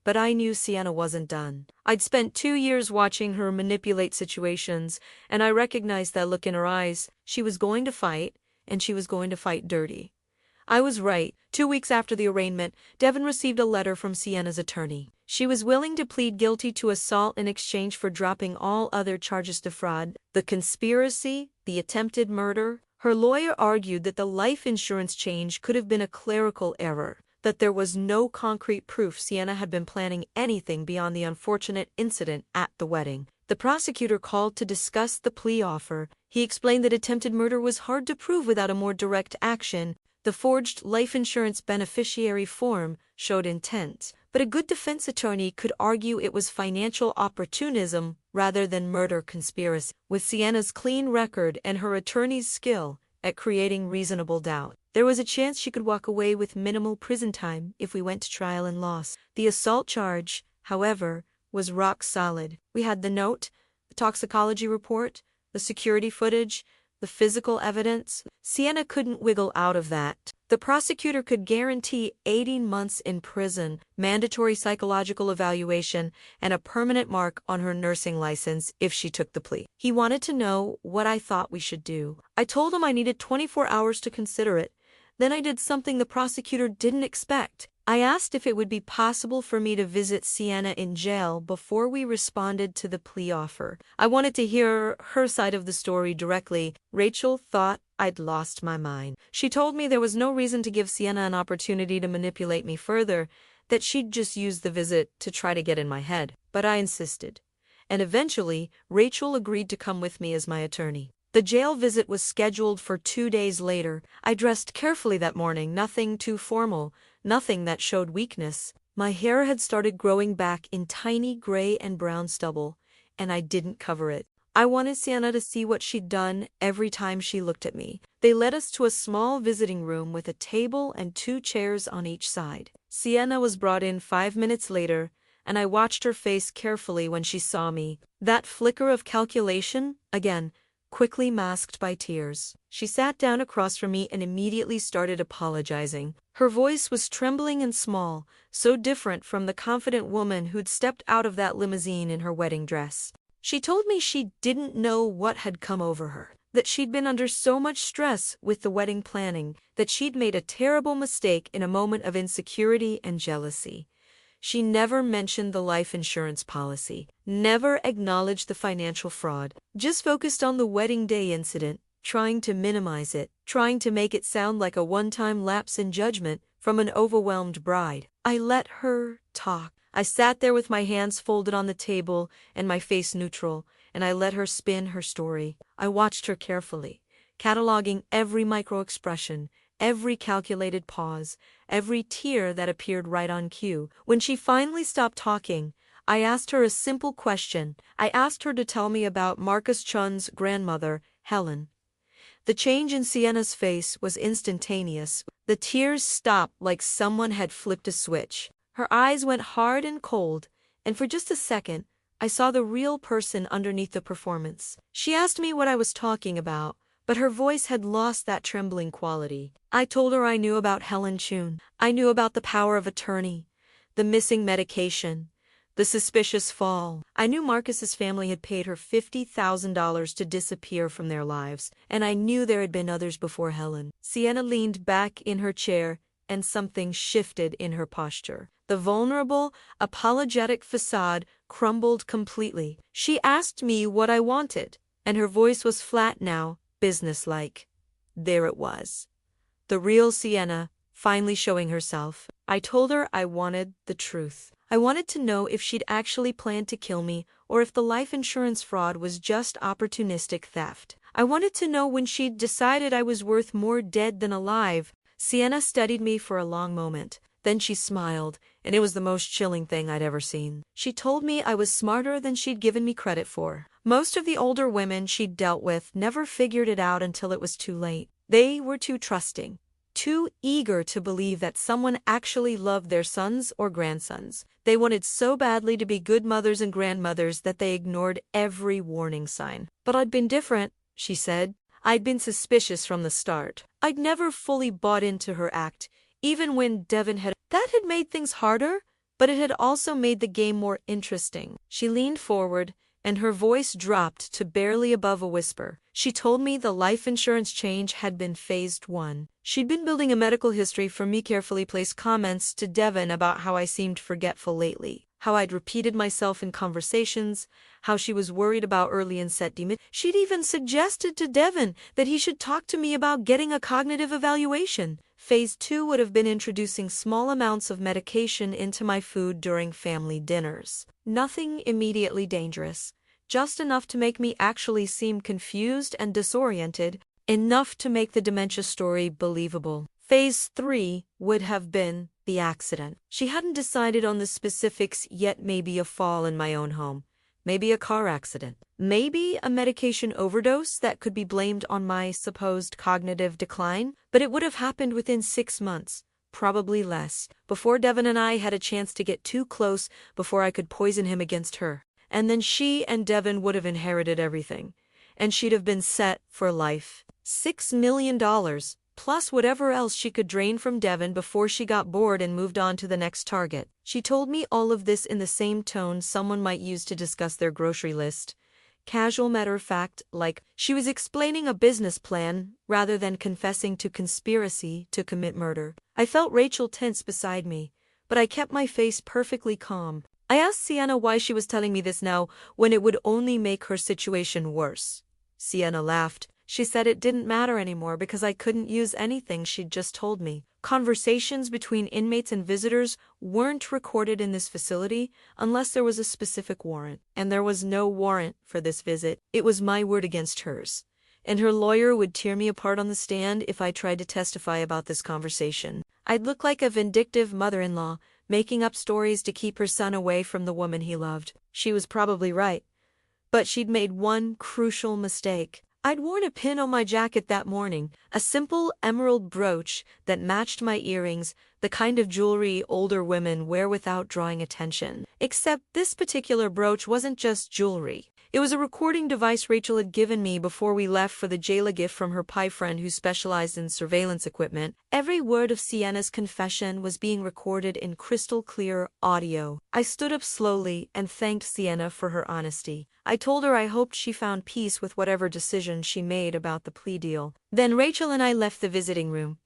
But I knew Sienna wasn't done. I'd spent 2 years watching her manipulate situations, and I recognized that look in her eyes. She was going to fight, and she was going to fight dirty. I was right. 2 weeks after the arraignment, Devin received a letter from Sienna's attorney. She was willing to plead guilty to assault in exchange for dropping all other charges to fraud, the conspiracy, the attempted murder. Her lawyer argued that the life insurance change could have been a clerical error, that there was no concrete proof Sienna had been planning anything beyond the unfortunate incident at the wedding. The prosecutor called to discuss the plea offer. He explained that attempted murder was hard to prove without a more direct action. The forged life insurance beneficiary form showed intent, but a good defense attorney could argue it was financial opportunism rather than murder conspiracy. With Sienna's clean record and her attorney's skill at creating reasonable doubt, there was a chance she could walk away with minimal prison time if we went to trial and lost. The assault charge, however, was rock solid. We had the note, the toxicology report, the security footage, the physical evidence. Sienna couldn't wiggle out of that. The prosecutor could guarantee 18 months in prison, mandatory psychological evaluation, and a permanent mark on her nursing license if she took the plea. He wanted to know what I thought we should do. I told him I needed 24 hours to consider it. Then I did something the prosecutor didn't expect. I asked if it would be possible for me to visit Sienna in jail before we responded to the plea offer. I wanted to hear her side of the story directly. Rachel thought I'd lost my mind. She told me there was no reason to give Sienna an opportunity to manipulate me further, that she'd just use the visit to try to get in my head. But I insisted. And eventually, Rachel agreed to come with me as my attorney. The jail visit was scheduled for 2 days later. I dressed carefully that morning, nothing too formal, nothing that showed weakness. My hair had started growing back in tiny gray and brown stubble, and I didn't cover it. I wanted Sienna to see what she'd done every time she looked at me. They led us to a small visiting room with a table and 2 chairs on each side. Sienna was brought in 5 minutes later, and I watched her face carefully when she saw me. That flicker of calculation, again, quickly masked by tears. She sat down across from me and immediately started apologizing. Her voice was trembling and small, so different from the confident woman who'd stepped out of that limousine in her wedding dress. She told me she didn't know what had come over her, that she'd been under so much stress with the wedding planning, that she'd made a terrible mistake in a moment of insecurity and jealousy. She never mentioned the life insurance policy, never acknowledged the financial fraud, just focused on the wedding day incident, trying to minimize it, trying to make it sound like a one-time lapse in judgment from an overwhelmed bride. I let her talk. I sat there with my hands folded on the table and my face neutral, and I let her spin her story. I watched her carefully, cataloging every micro-expression, every calculated pause, every tear that appeared right on cue. When she finally stopped talking, I asked her a simple question. I asked her to tell me about Marcus Chun's grandmother, Helen. The change in Sienna's face was instantaneous. The tears stopped like someone had flipped a switch. Her eyes went hard and cold, and for just a second, I saw the real person underneath the performance. She asked me what I was talking about, but her voice had lost that trembling quality. I told her I knew about Helen Chun. I knew about the power of attorney, the missing medication, the suspicious fall. I knew Marcus's family had paid her $50,000 to disappear from their lives, and I knew there had been others before Helen. Sienna leaned back in her chair, and something shifted in her posture. The vulnerable, apologetic facade crumbled completely. She asked me what I wanted, and her voice was flat now, businesslike. There it was. The real Sienna, finally showing herself. I told her I wanted the truth. I wanted to know if she'd actually planned to kill me or if the life insurance fraud was just opportunistic theft. I wanted to know when she'd decided I was worth more dead than alive. Sienna studied me for a long moment. Then she smiled, and it was the most chilling thing I'd ever seen. She told me I was smarter than she'd given me credit for. Most of the older women she'd dealt with never figured it out until it was too late. They were too trusting, too eager to believe that someone actually loved their sons or grandsons. They wanted so badly to be good mothers and grandmothers that they ignored every warning sign. But I'd been different, she said. I'd been suspicious from the start. I'd never fully bought into her act, even when Devin had. That had made things harder, but it had also made the game more interesting. She leaned forward, and her voice dropped to barely above a whisper. She told me the life insurance change had been phased 1. She'd been building a medical history for me, carefully placed comments to Devin about how I seemed forgetful lately, how I'd repeated myself in conversations, how she was worried about early onset dementia. She'd even suggested to Devin that he should talk to me about getting a cognitive evaluation. Phase 2 would have been introducing small amounts of medication into my food during family dinners. Nothing immediately dangerous, just enough to make me actually seem confused and disoriented, enough to make the dementia story believable. Phase 3 would have been the accident. She hadn't decided on the specifics yet. Maybe a fall in my own home, maybe a car accident, maybe a medication overdose that could be blamed on my supposed cognitive decline, but it would have happened within 6 months, probably less, before Devin and I had a chance to get too close, before I could poison him against her. And then she and Devin would have inherited everything, and she'd have been set for life. $6 million, plus whatever else she could drain from Devin before she got bored and moved on to the next target. She told me all of this in the same tone someone might use to discuss their grocery list. Casual, matter of fact, like she was explaining a business plan rather than confessing to conspiracy to commit murder. I felt Rachel tense beside me, but I kept my face perfectly calm. I asked Sienna why she was telling me this now when it would only make her situation worse. Sienna laughed. She said it didn't matter anymore because I couldn't use anything she'd just told me. Conversations between inmates and visitors weren't recorded in this facility unless there was a specific warrant. And there was no warrant for this visit. It was my word against hers. And her lawyer would tear me apart on the stand if I tried to testify about this conversation. I'd look like a vindictive mother-in-law, making up stories to keep her son away from the woman he loved. She was probably right. But she'd made one crucial mistake. I'd worn a pin on my jacket that morning, a simple emerald brooch that matched my earrings, the kind of jewelry older women wear without drawing attention. Except this particular brooch wasn't just jewelry. It was a recording device Rachel had given me before we left for the jail, a gift from her pie friend who specialized in surveillance equipment. Every word of Sienna's confession was being recorded in crystal clear audio. I stood up slowly and thanked Sienna for her honesty. I told her I hoped she found peace with whatever decision she made about the plea deal. Then Rachel and I left the visiting room,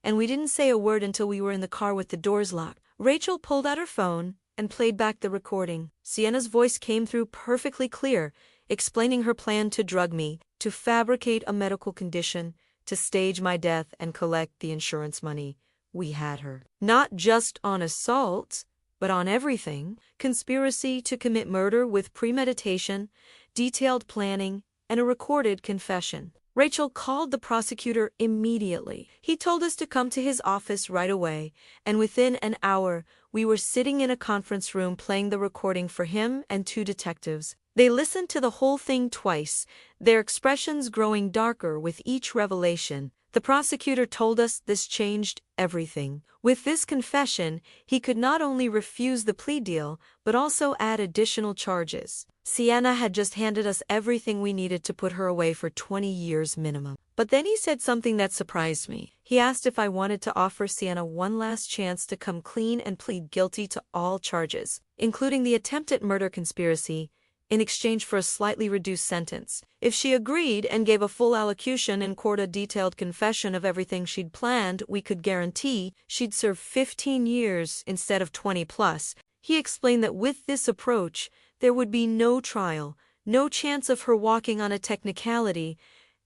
and we didn't say a word until we were in the car with the doors locked. Rachel pulled out her phone and played back the recording. Sienna's voice came through perfectly clear, explaining her plan to drug me, to fabricate a medical condition, to stage my death and collect the insurance money. We had her. Not just on assault, but on everything: conspiracy to commit murder with premeditation, detailed planning, and a recorded confession. Rachel called the prosecutor immediately. He told us to come to his office right away, and within an hour, we were sitting in a conference room playing the recording for him and two detectives. They listened to the whole thing twice, their expressions growing darker with each revelation. The prosecutor told us this changed everything. With this confession, he could not only refuse the plea deal, but also add additional charges. Sienna had just handed us everything we needed to put her away for 20 years minimum. But then he said something that surprised me. He asked if I wanted to offer Sienna one last chance to come clean and plead guilty to all charges, including the attempted murder conspiracy, in exchange for a slightly reduced sentence. If she agreed and gave a full allocution in court, a detailed confession of everything she'd planned, we could guarantee she'd serve 15 years instead of 20 plus. He explained that with this approach, there would be no trial, no chance of her walking on a technicality,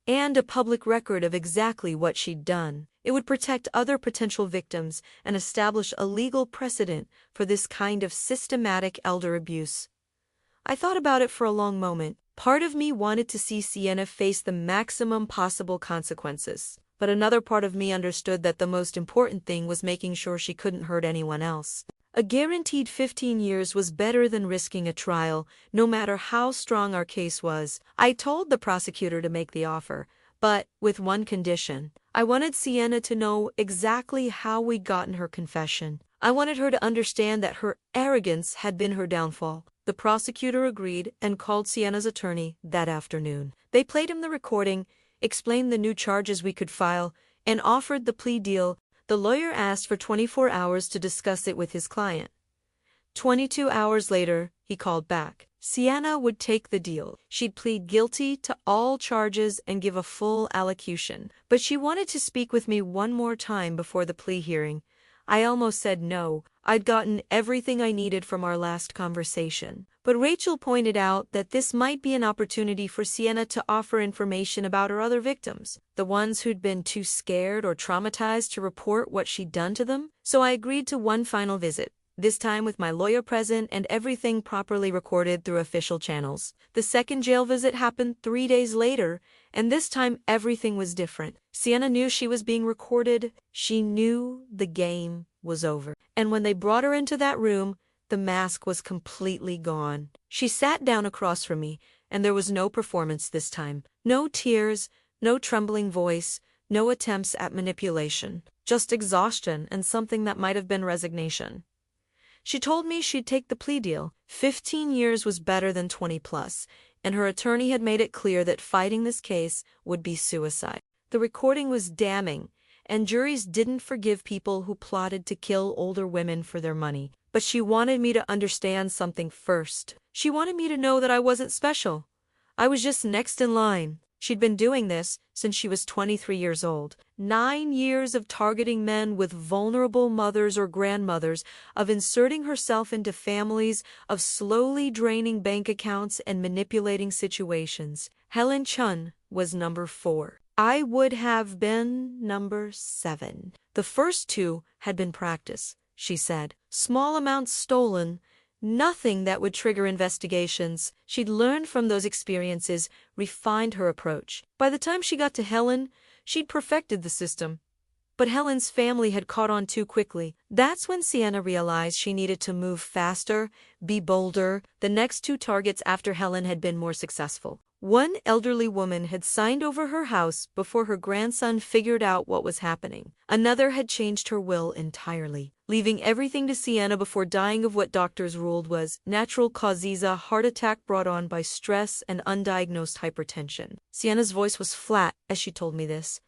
and a public record of exactly what she'd done. It would protect other potential victims and establish a legal precedent for this kind of systematic elder abuse. I thought about it for a long moment. Part of me wanted to see Sienna face the maximum possible consequences, but another part of me understood that the most important thing was making sure she couldn't hurt anyone else. A guaranteed 15 years was better than risking a trial, no matter how strong our case was. I told the prosecutor to make the offer, but with one condition. I wanted Sienna to know exactly how we'd gotten her confession. I wanted her to understand that her arrogance had been her downfall. The prosecutor agreed and called Sienna's attorney that afternoon. They played him the recording, explained the new charges we could file, and offered the plea deal. The lawyer asked for 24 hours to discuss it with his client. 22 hours later, he called back. Sienna would take the deal. She'd plead guilty to all charges and give a full allocution. But she wanted to speak with me one more time before the plea hearing. I almost said no. I'd gotten everything I needed from our last conversation. But Rachel pointed out that this might be an opportunity for Sienna to offer information about her other victims, the ones who'd been too scared or traumatized to report what she'd done to them. So I agreed to one final visit, this time with my lawyer present and everything properly recorded through official channels. The second jail visit happened 3 days later, and this time everything was different. Sienna knew she was being recorded. She knew the game was over. And when they brought her into that room, the mask was completely gone. She sat down across from me, and there was no performance this time. No tears, no trembling voice, no attempts at manipulation. Just exhaustion and something that might have been resignation. She told me she'd take the plea deal. 15 years was better than 20 plus, and her attorney had made it clear that fighting this case would be suicide. The recording was damning, and juries didn't forgive people who plotted to kill older women for their money. But she wanted me to understand something first. She wanted me to know that I wasn't special. I was just next in line. She'd been doing this since she was 23 years old. 9 years of targeting men with vulnerable mothers or grandmothers, of inserting herself into families, of slowly draining bank accounts and manipulating situations. Helen Chun was number 4. I would have been number 7. The first 2 had been practice, she said. Small amounts stolen, nothing that would trigger investigations. She'd learned from those experiences, refined her approach. By the time she got to Helen, she'd perfected the system. But Helen's family had caught on too quickly. That's when Sienna realized she needed to move faster, be bolder. The next 2 targets after Helen had been more successful. One elderly woman had signed over her house before her grandson figured out what was happening. Another had changed her will entirely, leaving everything to Sienna before dying of what doctors ruled was natural causes, a heart attack brought on by stress and undiagnosed hypertension. Sienna's voice was flat as she told me this,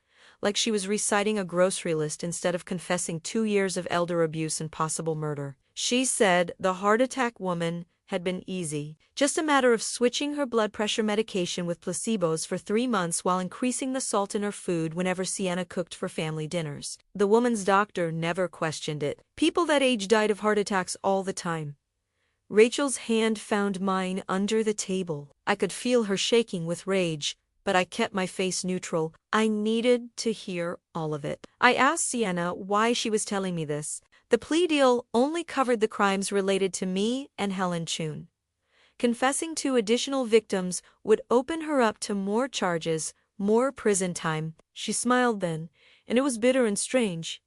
like she was reciting a grocery list instead of confessing 2 years of elder abuse and possible murder. She said the heart attack woman had been easy, just a matter of switching her blood pressure medication with placebos for 3 months while increasing the salt in her food whenever Sienna cooked for family dinners. The woman's doctor never questioned it. People that age died of heart attacks all the time. Rachel's hand found mine under the table. I could feel her shaking with rage, but I kept my face neutral. I needed to hear all of it. I asked Sienna why she was telling me this. The plea deal only covered the crimes related to me and Helen Chun. Confessing to additional victims would open her up to more charges, more prison time. She smiled then, and it was bitter and strange.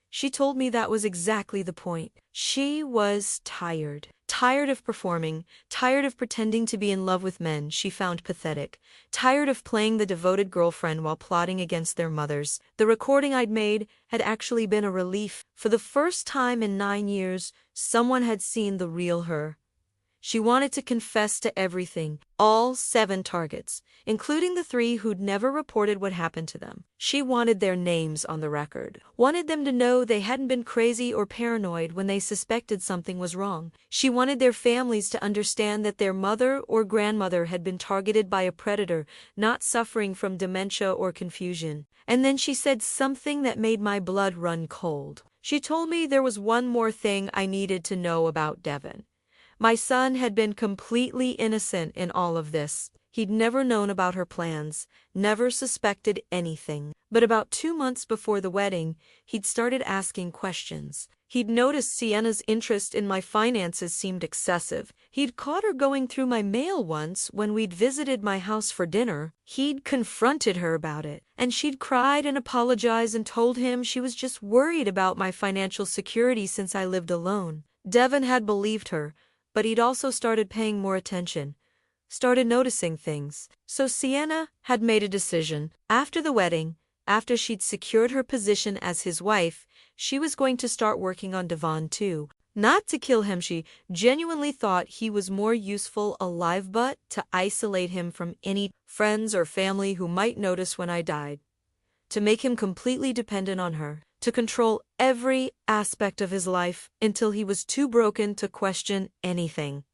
She told me that was exactly the point. She was tired. Tired of performing, tired of pretending to be in love with men she found pathetic, tired of playing the devoted girlfriend while plotting against their mothers. The recording I'd made had actually been a relief. For the first time in 9 years, someone had seen the real her. She wanted to confess to everything, all 7 targets, including the 3 who'd never reported what happened to them. She wanted their names on the record, wanted them to know they hadn't been crazy or paranoid when they suspected something was wrong. She wanted their families to understand that their mother or grandmother had been targeted by a predator, not suffering from dementia or confusion. And then she said something that made my blood run cold. She told me there was one more thing I needed to know about Devin. My son had been completely innocent in all of this. He'd never known about her plans, never suspected anything. But about 2 months before the wedding, he'd started asking questions. He'd noticed Sienna's interest in my finances seemed excessive. He'd caught her going through my mail once when we'd visited my house for dinner. He'd confronted her about it, and she'd cried and apologized and told him she was just worried about my financial security since I lived alone. Devin had believed her, but he'd also started paying more attention, started noticing things. So Sienna had made a decision. After the wedding, after she'd secured her position as his wife, she was going to start working on Devon too. Not to kill him, she genuinely thought he was more useful alive, but to isolate him from any friends or family who might notice when I died. To make him completely dependent on her. To control every aspect of his life until he was too broken to question anything.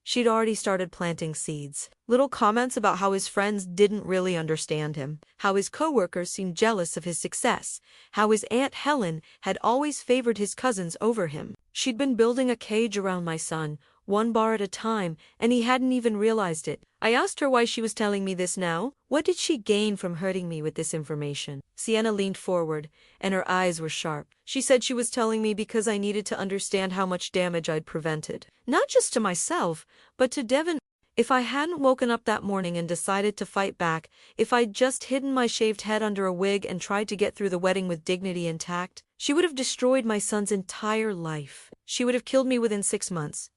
She'd already started planting seeds. Little comments about how his friends didn't really understand him, how his coworkers seemed jealous of his success, how his Aunt Helen had always favored his cousins over him. She'd been building a cage around my son, 1 bar at a time, and he hadn't even realized it. I asked her why she was telling me this now. What did she gain from hurting me with this information? Sienna leaned forward, and her eyes were sharp. She said she was telling me because I needed to understand how much damage I'd prevented. Not just to myself, but to Devin. If I hadn't woken up that morning and decided to fight back, if I'd just hidden my shaved head under a wig and tried to get through the wedding with dignity intact, she would have destroyed my son's entire life. She would have killed me within 6 months.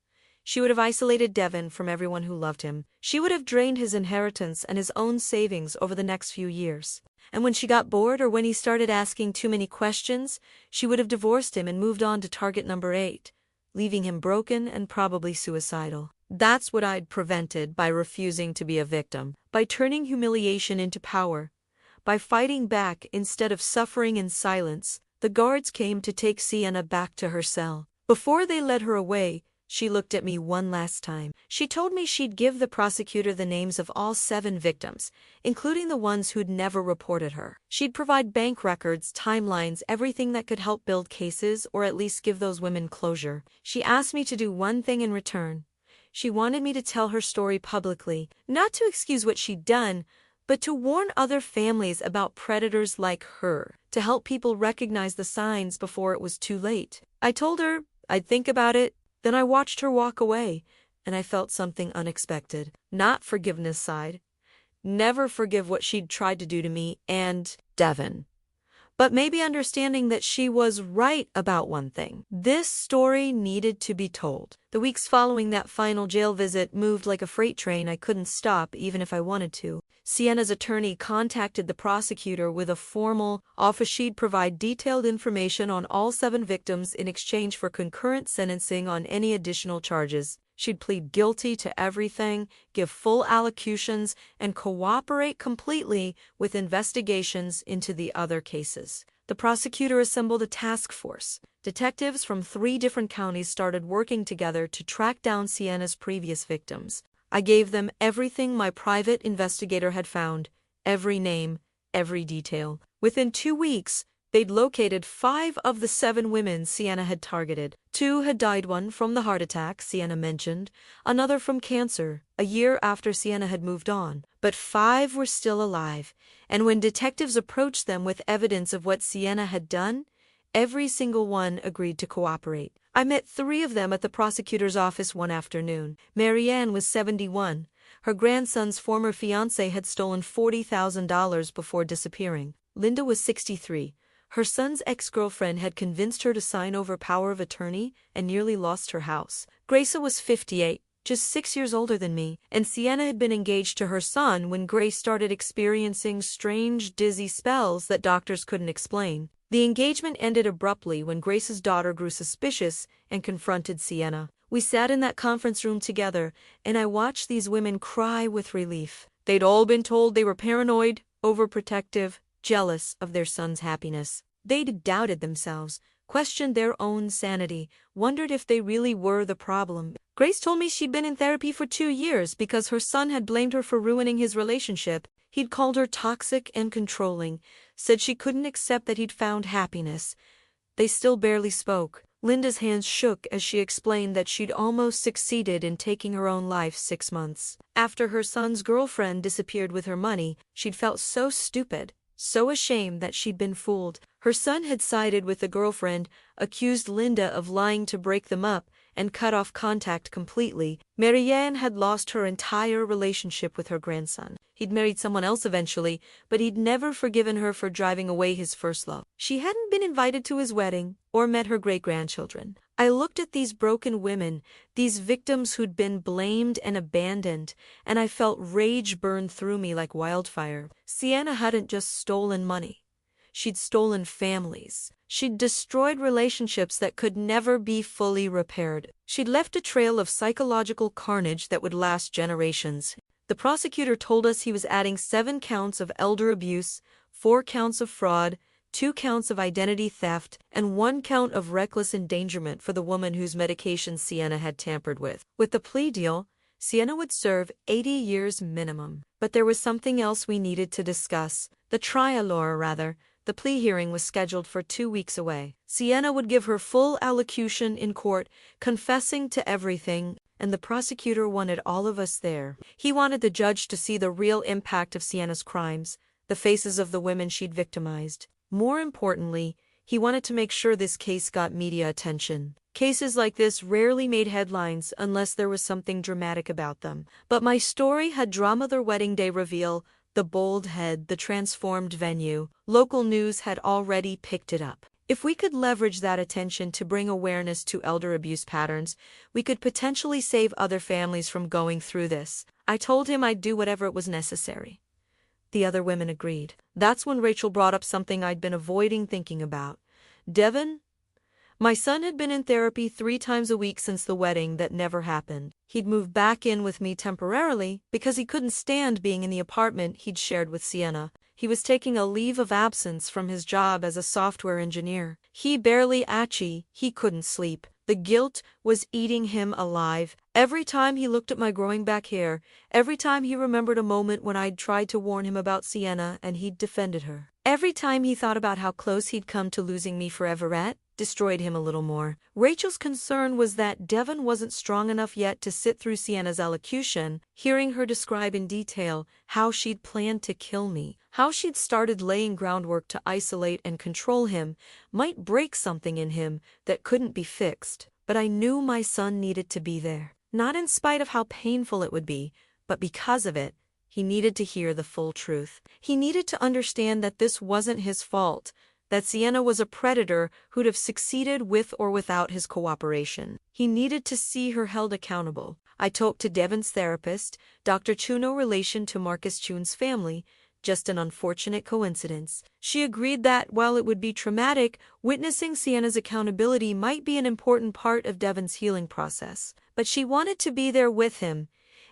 She would have isolated Devin from everyone who loved him. She would have drained his inheritance and his own savings over the next few years. And when she got bored or when he started asking too many questions, she would have divorced him and moved on to target number 8, leaving him broken and probably suicidal. That's what I'd prevented by refusing to be a victim, by turning humiliation into power, by fighting back instead of suffering in silence. The guards came to take Sienna back to her cell. Before they led her away, She looked at me one last time. She told me she'd give the prosecutor the names of all 7 victims, including the ones who'd never reported her. She'd provide bank records, timelines, everything that could help build cases or at least give those women closure. She asked me to do one thing in return. She wanted me to tell her story publicly, not to excuse what she'd done, but to warn other families about predators like her, to help people recognize the signs before it was too late. I told her I'd think about it, then I watched her walk away, and I felt something unexpected. Not forgiveness side. Never forgive what she'd tried to do to me and Devin. But maybe understanding that she was right about one thing. This story needed to be told. The weeks following that final jail visit moved like a freight train. I couldn't stop even if I wanted to. Sienna's attorney contacted the prosecutor with a formal offer she'd provide detailed information on all 7 victims in exchange for concurrent sentencing on any additional charges. She'd plead guilty to everything, give full allocutions, and cooperate completely with investigations into the other cases. The prosecutor assembled a task force. Detectives from 3 different counties started working together to track down Sienna's previous victims. I gave them everything my private investigator had found, every name, every detail. Within 2 weeks, they'd located 5 of the 7 women Sienna had targeted. 2 had died, one from the heart attack Sienna mentioned, another from cancer, a year after Sienna had moved on. But 5 were still alive, and when detectives approached them with evidence of what Sienna had done, every single one agreed to cooperate. I met 3 of them at the prosecutor's office one afternoon. Marianne was 71. Her grandson's former fiancé had stolen $40,000 before disappearing. Linda was 63. Her son's ex-girlfriend had convinced her to sign over power of attorney and nearly lost her house. Grace was 58, just 6 years older than me, and Sienna had been engaged to her son when Grace started experiencing strange, dizzy spells that doctors couldn't explain. The engagement ended abruptly when Grace's daughter grew suspicious and confronted Sienna. We sat in that conference room together, and I watched these women cry with relief. They'd all been told they were paranoid, overprotective, jealous of their son's happiness. They'd doubted themselves, questioned their own sanity, wondered if they really were the problem. Grace told me she'd been in therapy for 2 years because her son had blamed her for ruining his relationship. He'd called her toxic and controlling, said she couldn't accept that he'd found happiness. They still barely spoke. Linda's hands shook as she explained that she'd almost succeeded in taking her own life 6 months. After her son's girlfriend disappeared with her money, she'd felt so stupid, so ashamed that she'd been fooled. Her son had sided with the girlfriend, accused Linda of lying to break them up, and cut off contact completely. Marianne had lost her entire relationship with her grandson. He'd married someone else eventually, but he'd never forgiven her for driving away his first love. She hadn't been invited to his wedding or met her great-grandchildren. I looked at these broken women, these victims who'd been blamed and abandoned, and I felt rage burn through me like wildfire. Sienna hadn't just stolen money. She'd stolen families. She'd destroyed relationships that could never be fully repaired. She'd left a trail of psychological carnage that would last generations. The prosecutor told us he was adding 7 counts of elder abuse, 4 counts of fraud, 2 counts of identity theft, and 1 count of reckless endangerment for the woman whose medications Sienna had tampered with. With the plea deal, Sienna would serve 80 years minimum. But there was something else we needed to discuss. The trial, or rather, the plea hearing was scheduled for 2 weeks away. Sienna would give her full allocution in court, confessing to everything, and the prosecutor wanted all of us there. He wanted the judge to see the real impact of Sienna's crimes, the faces of the women she'd victimized. More importantly, he wanted to make sure this case got media attention. Cases like this rarely made headlines unless there was something dramatic about them. But my story had drama. The wedding day reveal, the bold head, the transformed venue. Local news had already picked it up. If we could leverage that attention to bring awareness to elder abuse patterns, we could potentially save other families from going through this. I told him I'd do whatever it was necessary. The other women agreed. That's when Rachel brought up something I'd been avoiding thinking about. Devin? My son had been in therapy 3 times a week since the wedding that never happened. He'd moved back in with me temporarily because he couldn't stand being in the apartment he'd shared with Sienna. He was taking a leave of absence from his job as a software engineer. He barely achy, he couldn't sleep. The guilt was eating him alive. Every time he looked at my growing back hair, every time he remembered a moment when I'd tried to warn him about Sienna and he'd defended her, every time he thought about how close he'd come to losing me forever, it destroyed him a little more. Rachel's concern was that Devon wasn't strong enough yet to sit through Sienna's elocution, hearing her describe in detail how she'd planned to kill me, how she'd started laying groundwork to isolate and control him, might break something in him that couldn't be fixed. But I knew my son needed to be there, not in spite of how painful it would be, but because of it. He needed to hear the full truth. He needed to understand that this wasn't his fault, that Sienna was a predator who'd have succeeded with or without his cooperation. He needed to see her held accountable. I talked to Devon's therapist, Dr. Chu. No relation to Marcus Chun's family, just an unfortunate coincidence. She agreed that, while it would be traumatic, witnessing Sienna's accountability might be an important part of Devon's healing process. But she wanted to be there with him,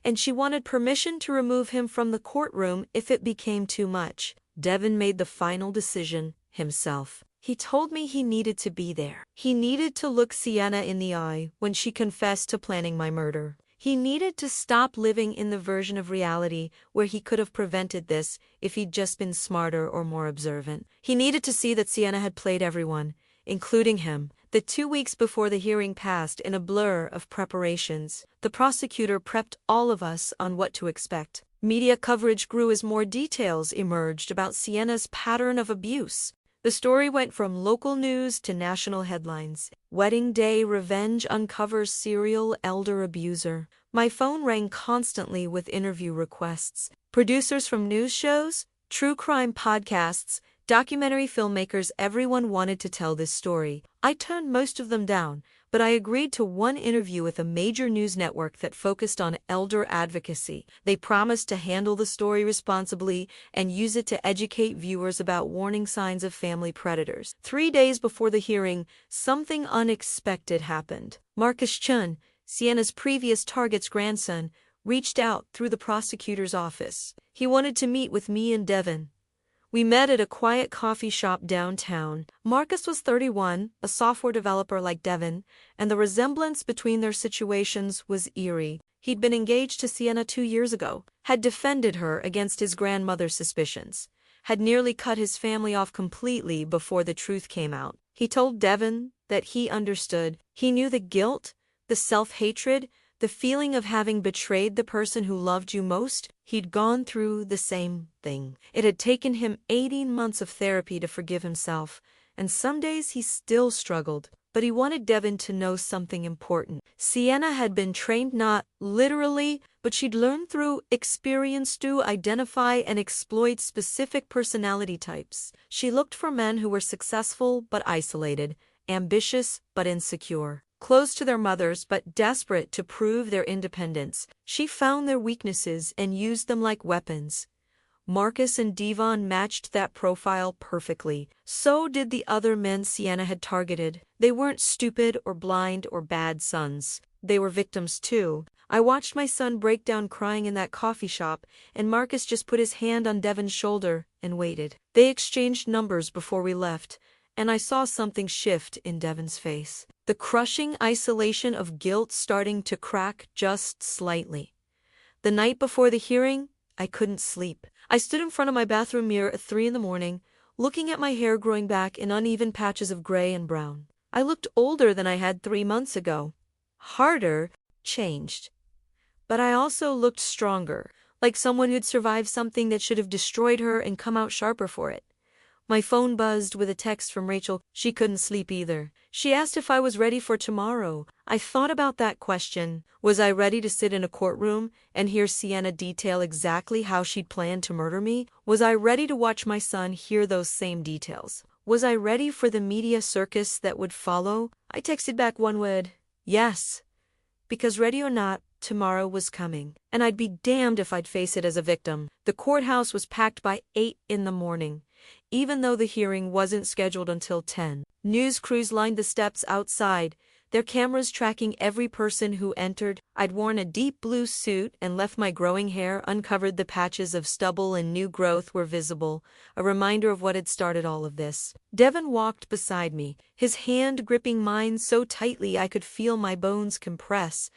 and she wanted permission to remove him from the courtroom if it became too much. Devon made the final decision himself. He told me he needed to be there. He needed to look Sienna in the eye when she confessed to planning my murder. He needed to stop living in the version of reality where he could have prevented this if he'd just been smarter or more observant. He needed to see that Sienna had played everyone, including him. The 2 weeks before the hearing passed in a blur of preparations. The prosecutor prepped all of us on what to expect. Media coverage grew as more details emerged about Sienna's pattern of abuse. The story went from local news to national headlines. Wedding Day Revenge Uncovers Serial Elder Abuser. My phone rang constantly with interview requests. Producers from news shows, true crime podcasts, documentary filmmakers, everyone wanted to tell this story. I turned most of them down, but I agreed to one interview with a major news network that focused on elder advocacy. They promised to handle the story responsibly and use it to educate viewers about warning signs of family predators. 3 days before the hearing, something unexpected happened. Marcus Chun, Sienna's previous target's grandson, reached out through the prosecutor's office. He wanted to meet with me and Devon. We met at a quiet coffee shop downtown. Marcus was 31, a software developer like Devon, and the resemblance between their situations was eerie. He'd been engaged to Sienna 2 years ago, had defended her against his grandmother's suspicions, had nearly cut his family off completely before the truth came out. He told Devon that he understood. He knew the guilt, the self-hatred, the feeling of having betrayed the person who loved you most. He'd gone through the same thing. It had taken him 18 months of therapy to forgive himself, and some days he still struggled. But he wanted Devon to know something important. Sienna had been trained not literally, but she'd learned through experience to identify and exploit specific personality types. She looked for men who were successful but isolated, ambitious but insecure, close to their mothers but desperate to prove their independence. She found their weaknesses and used them like weapons. Marcus and Devon matched that profile perfectly. So did the other men Sienna had targeted. They weren't stupid or blind or bad sons. They were victims too. I watched my son break down crying in that coffee shop, and Marcus just put his hand on Devon's shoulder and waited. They exchanged numbers before we left, and I saw something shift in Devon's face. The crushing isolation of guilt starting to crack just slightly. The night before the hearing, I couldn't sleep. I stood in front of my bathroom mirror at 3 in the morning, looking at my hair growing back in uneven patches of gray and brown. I looked older than I had 3 months ago. Harder, changed. But I also looked stronger, like someone who'd survived something that should have destroyed her and come out sharper for it. My phone buzzed with a text from Rachel. She couldn't sleep either. She asked if I was ready for tomorrow. I thought about that question. Was I ready to sit in a courtroom and hear Sienna detail exactly how she'd planned to murder me? Was I ready to watch my son hear those same details? Was I ready for the media circus that would follow? I texted back one word, yes. Because ready or not, tomorrow was coming, and I'd be damned if I'd face it as a victim. The courthouse was packed by 8 in the morning. Even though the hearing wasn't scheduled until 10. News crews lined the steps outside, their cameras tracking every person who entered. I'd worn a deep blue suit and left my growing hair uncovered. The patches of stubble and new growth were visible, a reminder of what had started all of this. Devin walked beside me, his hand gripping mine so tightly I could feel my bones compress.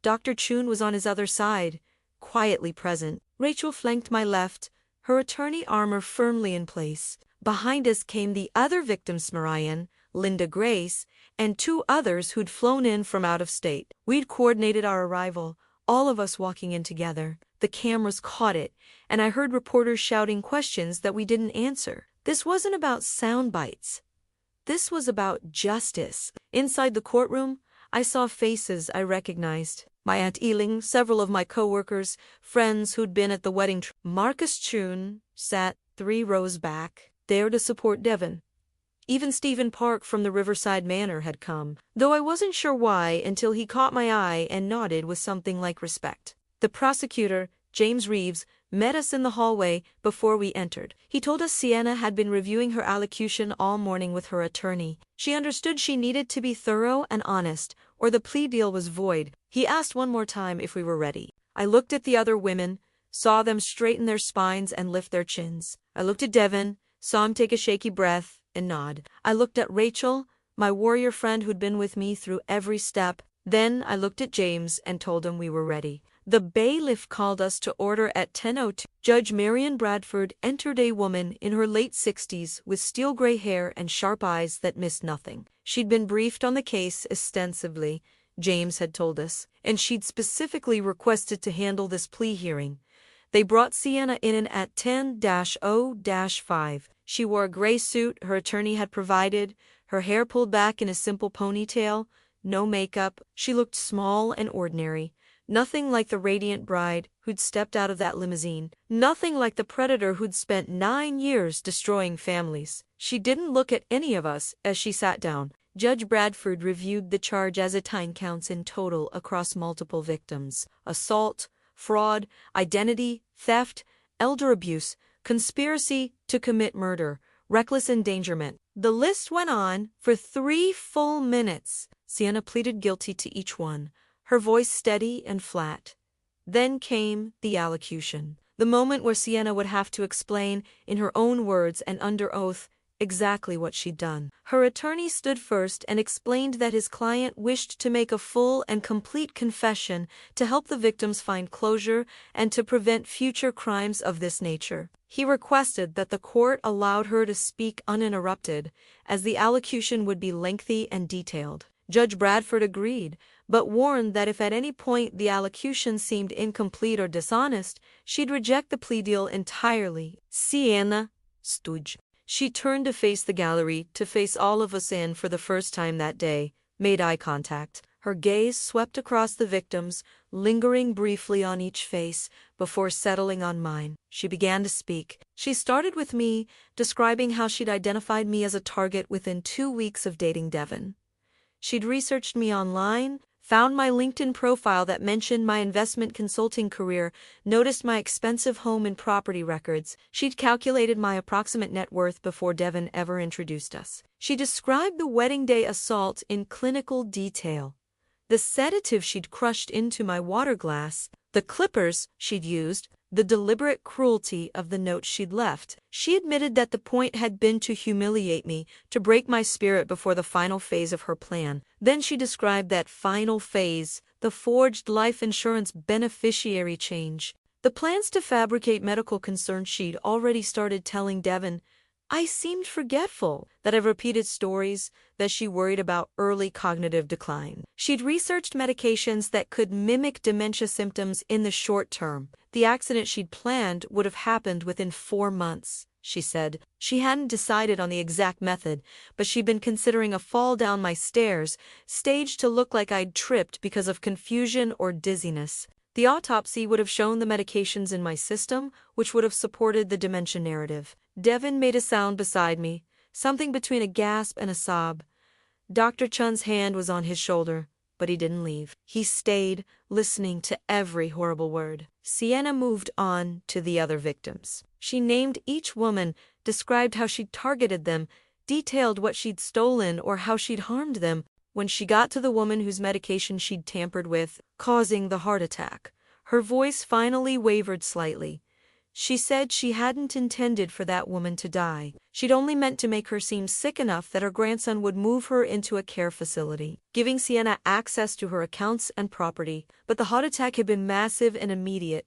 Dr. Chun was on his other side, quietly present. Rachel flanked my left, her attorney armor firmly in place. Behind us came the other victims, Marian, Linda Grace, and two others who'd flown in from out of state. We'd coordinated our arrival, all of us walking in together. The cameras caught it, and I heard reporters shouting questions that we didn't answer. This wasn't about sound bites. This was about justice. Inside the courtroom, I saw faces I recognized. My Aunt Eling, several of my co-workers, friends who'd been at the wedding. Marcus Chun sat 3 rows back, there to support Devin. Even Stephen Park from the Riverside Manor had come, though I wasn't sure why until he caught my eye and nodded with something like respect. The prosecutor, James Reeves, met us in the hallway before we entered. He told us Sienna had been reviewing her allocution all morning with her attorney. She understood she needed to be thorough and honest, or the plea deal was void. He asked one more time if we were ready. I looked at the other women, saw them straighten their spines and lift their chins. I looked at Devin, saw him take a shaky breath and nod. I looked at Rachel, my warrior friend who'd been with me through every step. Then I looked at James and told him we were ready. The bailiff called us to order at 10:02. Judge Marion Bradford entered, a woman in her late 60s with steel gray hair and sharp eyes that missed nothing. She'd been briefed on the case extensively, James had told us, and she'd specifically requested to handle this plea hearing. They brought Sienna in at 10:0-5. She wore a gray suit her attorney had provided, her hair pulled back in a simple ponytail, no makeup. She looked small and ordinary. Nothing like the radiant bride who'd stepped out of that limousine. Nothing like the predator who'd spent 9 years destroying families. She didn't look at any of us as she sat down. Judge Bradford reviewed the charge as 10 counts in total across multiple victims: assault, fraud, identity, theft, elder abuse, conspiracy to commit murder, reckless endangerment. The list went on for 3 full minutes. Sienna pleaded guilty to each one, her voice steady and flat. Then came the allocution, the moment where Sienna would have to explain, in her own words and under oath, exactly what she'd done. Her attorney stood first and explained that his client wished to make a full and complete confession to help the victims find closure and to prevent future crimes of this nature. He requested that the court allowed her to speak uninterrupted, as the allocution would be lengthy and detailed. Judge Bradford agreed, but warned that if at any point the allocution seemed incomplete or dishonest, she'd reject the plea deal entirely. Sienna stood. She turned to face the gallery, to face all of us in for the first time that day, made eye contact. Her gaze swept across the victims, lingering briefly on each face before settling on mine. She began to speak. She started with me, describing how she'd identified me as a target within 2 weeks of dating Devin. She'd researched me online, found my LinkedIn profile that mentioned my investment consulting career, noticed my expensive home and property records. She'd calculated my approximate net worth before Devin ever introduced us. She described the wedding day assault in clinical detail. The sedative she'd crushed into my water glass, the clippers she'd used, the deliberate cruelty of the note she'd left. She admitted that the point had been to humiliate me, to break my spirit before the final phase of her plan. Then she described that final phase, the forged life insurance beneficiary change, the plans to fabricate medical concerns she'd already started telling Devin. I seemed forgetful that I've repeated stories, that she worried about early cognitive decline. She'd researched medications that could mimic dementia symptoms in the short term. The accident she'd planned would have happened within 4 months, she said. She hadn't decided on the exact method, but she'd been considering a fall down my stairs, staged to look like I'd tripped because of confusion or dizziness. The autopsy would have shown the medications in my system, which would have supported the dementia narrative. Devin made a sound beside me, something between a gasp and a sob. Dr. Chun's hand was on his shoulder, but he didn't leave. He stayed, listening to every horrible word. Sienna moved on to the other victims. She named each woman, described how she'd targeted them, detailed what she'd stolen or how she'd harmed them. when she got to the woman whose medication she'd tampered with, causing the heart attack, her voice finally wavered slightly. She said she hadn't intended for that woman to die. She'd only meant to make her seem sick enough that her grandson would move her into a care facility, giving Sienna access to her accounts and property. But the heart attack had been massive and immediate.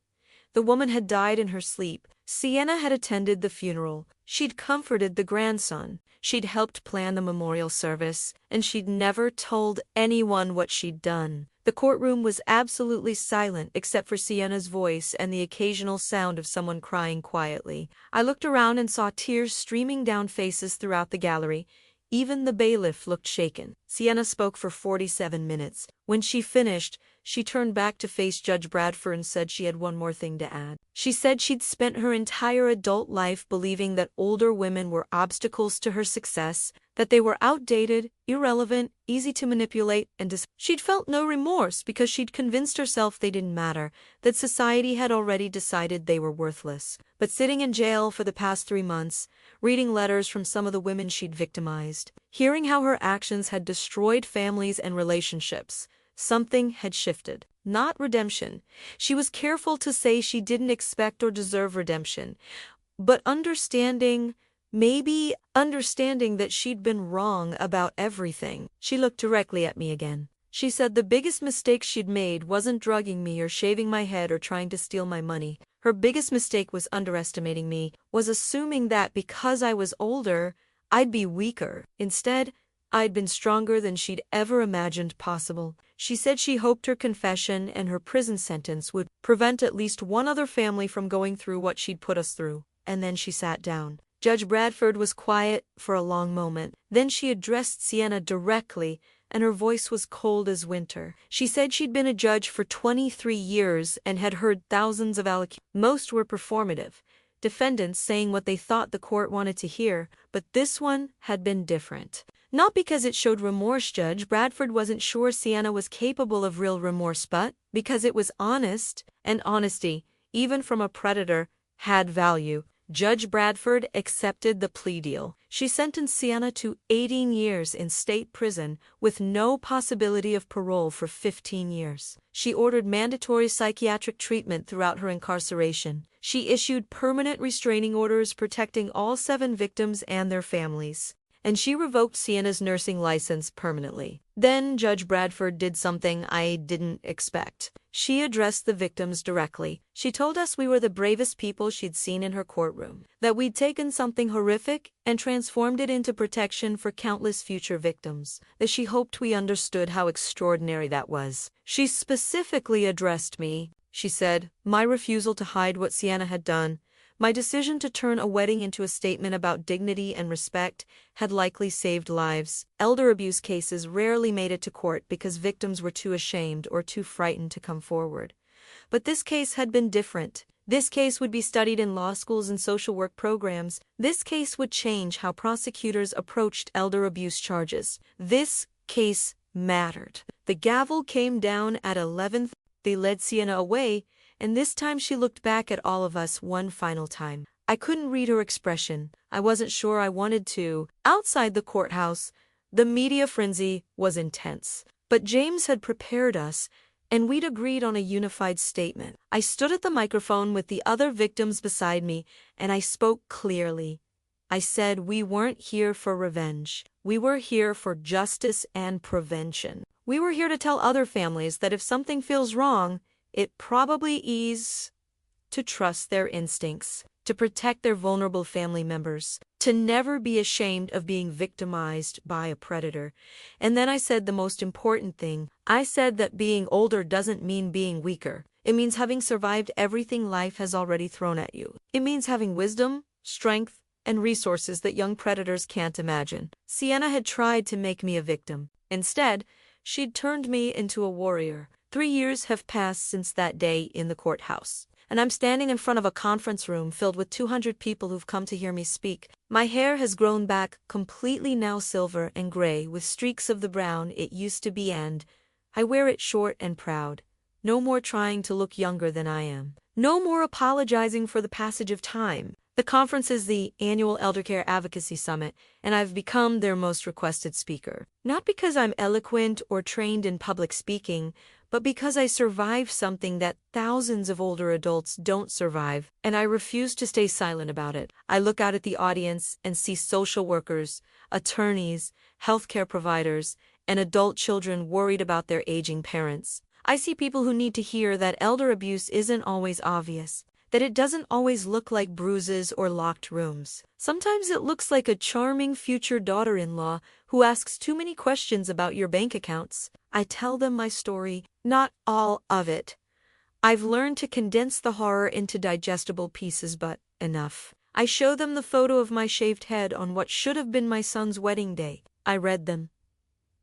The woman had died in her sleep. Sienna had attended the funeral. She'd comforted the grandson. She'd helped plan the memorial service, and she'd never told anyone what she'd done. The courtroom was absolutely silent except for Sienna's voice and the occasional sound of someone crying quietly. I looked around and saw tears streaming down faces throughout the gallery. Even the bailiff looked shaken. Sienna spoke for 47 minutes. When she finished, she turned back to face Judge Bradford and said she had one more thing to add. She said she'd spent her entire adult life believing that older women were obstacles to her success, that they were outdated, irrelevant, easy to manipulate, and she'd felt no remorse because she'd convinced herself they didn't matter, that society had already decided they were worthless. But sitting in jail for the past 3 months, reading letters from some of the women she'd victimized, hearing how her actions had destroyed families and relationships, something had shifted. Not redemption. She was careful to say she didn't expect or deserve redemption, but understanding that she'd been wrong about everything. She looked directly at me again. She said the biggest mistake she'd made wasn't drugging me or shaving my head or trying to steal my money. Her biggest mistake was underestimating me, was assuming that because I was older, I'd be weaker. Instead, I'd been stronger than she'd ever imagined possible. She said she hoped her confession and her prison sentence would prevent at least one other family from going through what she'd put us through. And then she sat down. Judge Bradford was quiet for a long moment. Then she addressed Sienna directly, and her voice was cold as winter. She said she'd been a judge for 23 years and had heard thousands of allegations. Most were performative, defendants saying what they thought the court wanted to hear, but this one had been different. Not because it showed remorse. Judge Bradford wasn't sure Sienna was capable of real remorse, but because it was honest, and honesty, even from a predator, had value. Judge Bradford accepted the plea deal. She sentenced Sienna to 18 years in state prison with no possibility of parole for 15 years. She ordered mandatory psychiatric treatment throughout her incarceration. She issued permanent restraining orders protecting all 7 victims and their families. And she revoked Sienna's nursing license permanently. Then Judge Bradford did something I didn't expect. She addressed the victims directly. She told us we were the bravest people she'd seen in her courtroom, that we'd taken something horrific and transformed it into protection for countless future victims, that she hoped we understood how extraordinary that was. She specifically addressed me. She said, my refusal to hide what Sienna had done, my decision to turn a wedding into a statement about dignity and respect, had likely saved lives. Elder abuse cases rarely made it to court because victims were too ashamed or too frightened to come forward. But this case had been different. This case would be studied in law schools and social work programs. This case would change how prosecutors approached elder abuse charges. This case mattered. The gavel came down at 11th. They led Sienna away, and this time she looked back at all of us one final time. I couldn't read her expression. I wasn't sure I wanted to. Outside the courthouse, the media frenzy was intense. But James had prepared us, and we'd agreed on a unified statement. I stood at the microphone with the other victims beside me, and I spoke clearly. I said we weren't here for revenge. We were here for justice and prevention. We were here to tell other families that if something feels wrong, it probably is to trust their instincts, to protect their vulnerable family members, to never be ashamed of being victimized by a predator. And then I said the most important thing. I said that being older doesn't mean being weaker. It means having survived everything life has already thrown at you. It means having wisdom, strength, and resources that young predators can't imagine. Sienna had tried to make me a victim. Instead, she'd turned me into a warrior. 3 years have passed since that day in the courthouse, and I'm standing in front of a conference room filled with 200 people who've come to hear me speak. My hair has grown back completely, now silver and gray with streaks of the brown it used to be, and I wear it short and proud. No more trying to look younger than I am. No more apologizing for the passage of time. The conference is the annual Eldercare Advocacy Summit, and I've become their most requested speaker. Not because I'm eloquent or trained in public speaking, but because I survived something that thousands of older adults don't survive, and I refuse to stay silent about it. I look out at the audience and see social workers, attorneys, healthcare providers, and adult children worried about their aging parents. I see people who need to hear that elder abuse isn't always obvious, that it doesn't always look like bruises or locked rooms. Sometimes it looks like a charming future daughter-in-law who asks too many questions about your bank accounts. I tell them my story, not all of it. I've learned to condense the horror into digestible pieces, but enough. I show them the photo of my shaved head on what should have been my son's wedding day. I read them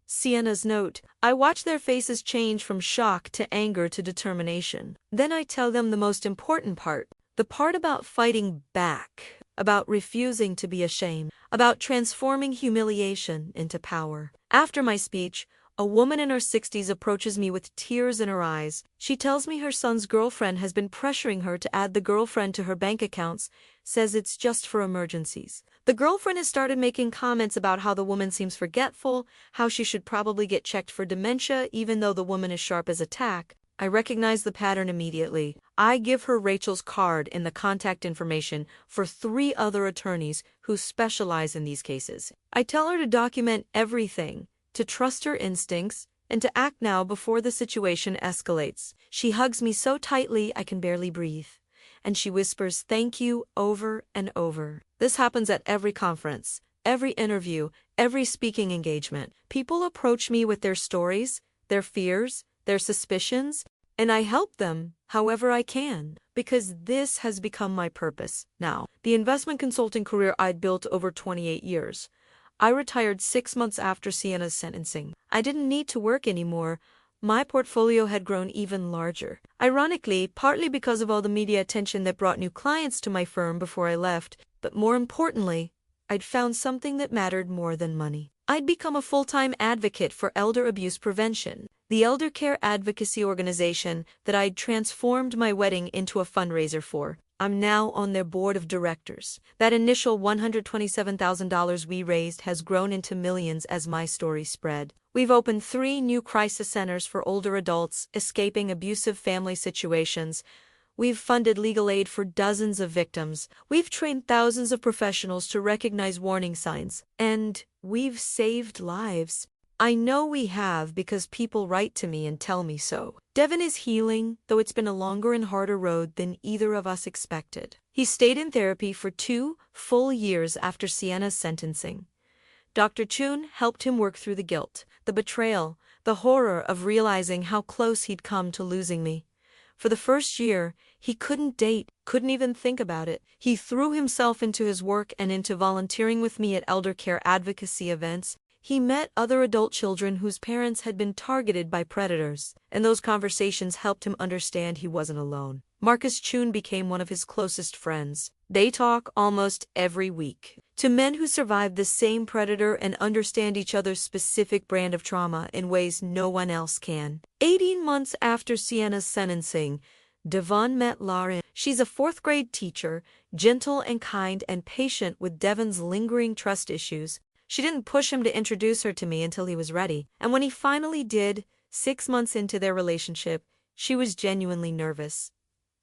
Sienna's note. I watch their faces change from shock to anger to determination. Then I tell them the most important part, the part about fighting back, about refusing to be ashamed, about transforming humiliation into power. After my speech, a woman in her 60s approaches me with tears in her eyes. She tells me her son's girlfriend has been pressuring her to add the girlfriend to her bank accounts, says it's just for emergencies. The girlfriend has started making comments about how the woman seems forgetful, how she should probably get checked for dementia even though the woman is sharp as a tack. I recognize the pattern immediately. I give her Rachel's card and the contact information for 3 other attorneys who specialize in these cases. I tell her to document everything, to trust her instincts, and to act now before the situation escalates. She hugs me so tightly I can barely breathe, and she whispers thank you over and over. This happens at every conference, every interview, every speaking engagement. People approach me with their stories, their fears, their suspicions, and I help them however I can, because this has become my purpose now. The investment consulting career I'd built over 28 years. I retired 6 months after Sienna's sentencing. I didn't need to work anymore. My portfolio had grown even larger. Ironically, partly because of all the media attention that brought new clients to my firm before I left, but more importantly, I'd found something that mattered more than money. I'd become a full-time advocate for elder abuse prevention, the elder care advocacy organization that I'd transformed my wedding into a fundraiser for. I'm now on their board of directors. That initial $127,000 we raised has grown into millions as my story spread. We've opened 3 new crisis centers for older adults escaping abusive family situations. We've funded legal aid for dozens of victims. We've trained thousands of professionals to recognize warning signs. And we've saved lives. I know we have because people write to me and tell me so. Devin is healing, though it's been a longer and harder road than either of us expected. He stayed in therapy for 2 full years after Sienna's sentencing. Dr. Chun helped him work through the guilt, the betrayal, the horror of realizing how close he'd come to losing me. For the first year, he couldn't date, couldn't even think about it. He threw himself into his work and into volunteering with me at elder care advocacy events. He met other adult children whose parents had been targeted by predators, and those conversations helped him understand he wasn't alone. Marcus Chun became one of his closest friends. They talk almost every week to men who survived the same predator and understand each other's specific brand of trauma in ways no one else can. 18 months after Sienna's sentencing, Devon met Lauren. She's a 4th-grade teacher, gentle and kind and patient with Devon's lingering trust issues. She didn't push him to introduce her to me until he was ready, and when he finally did, 6 months into their relationship, she was genuinely nervous.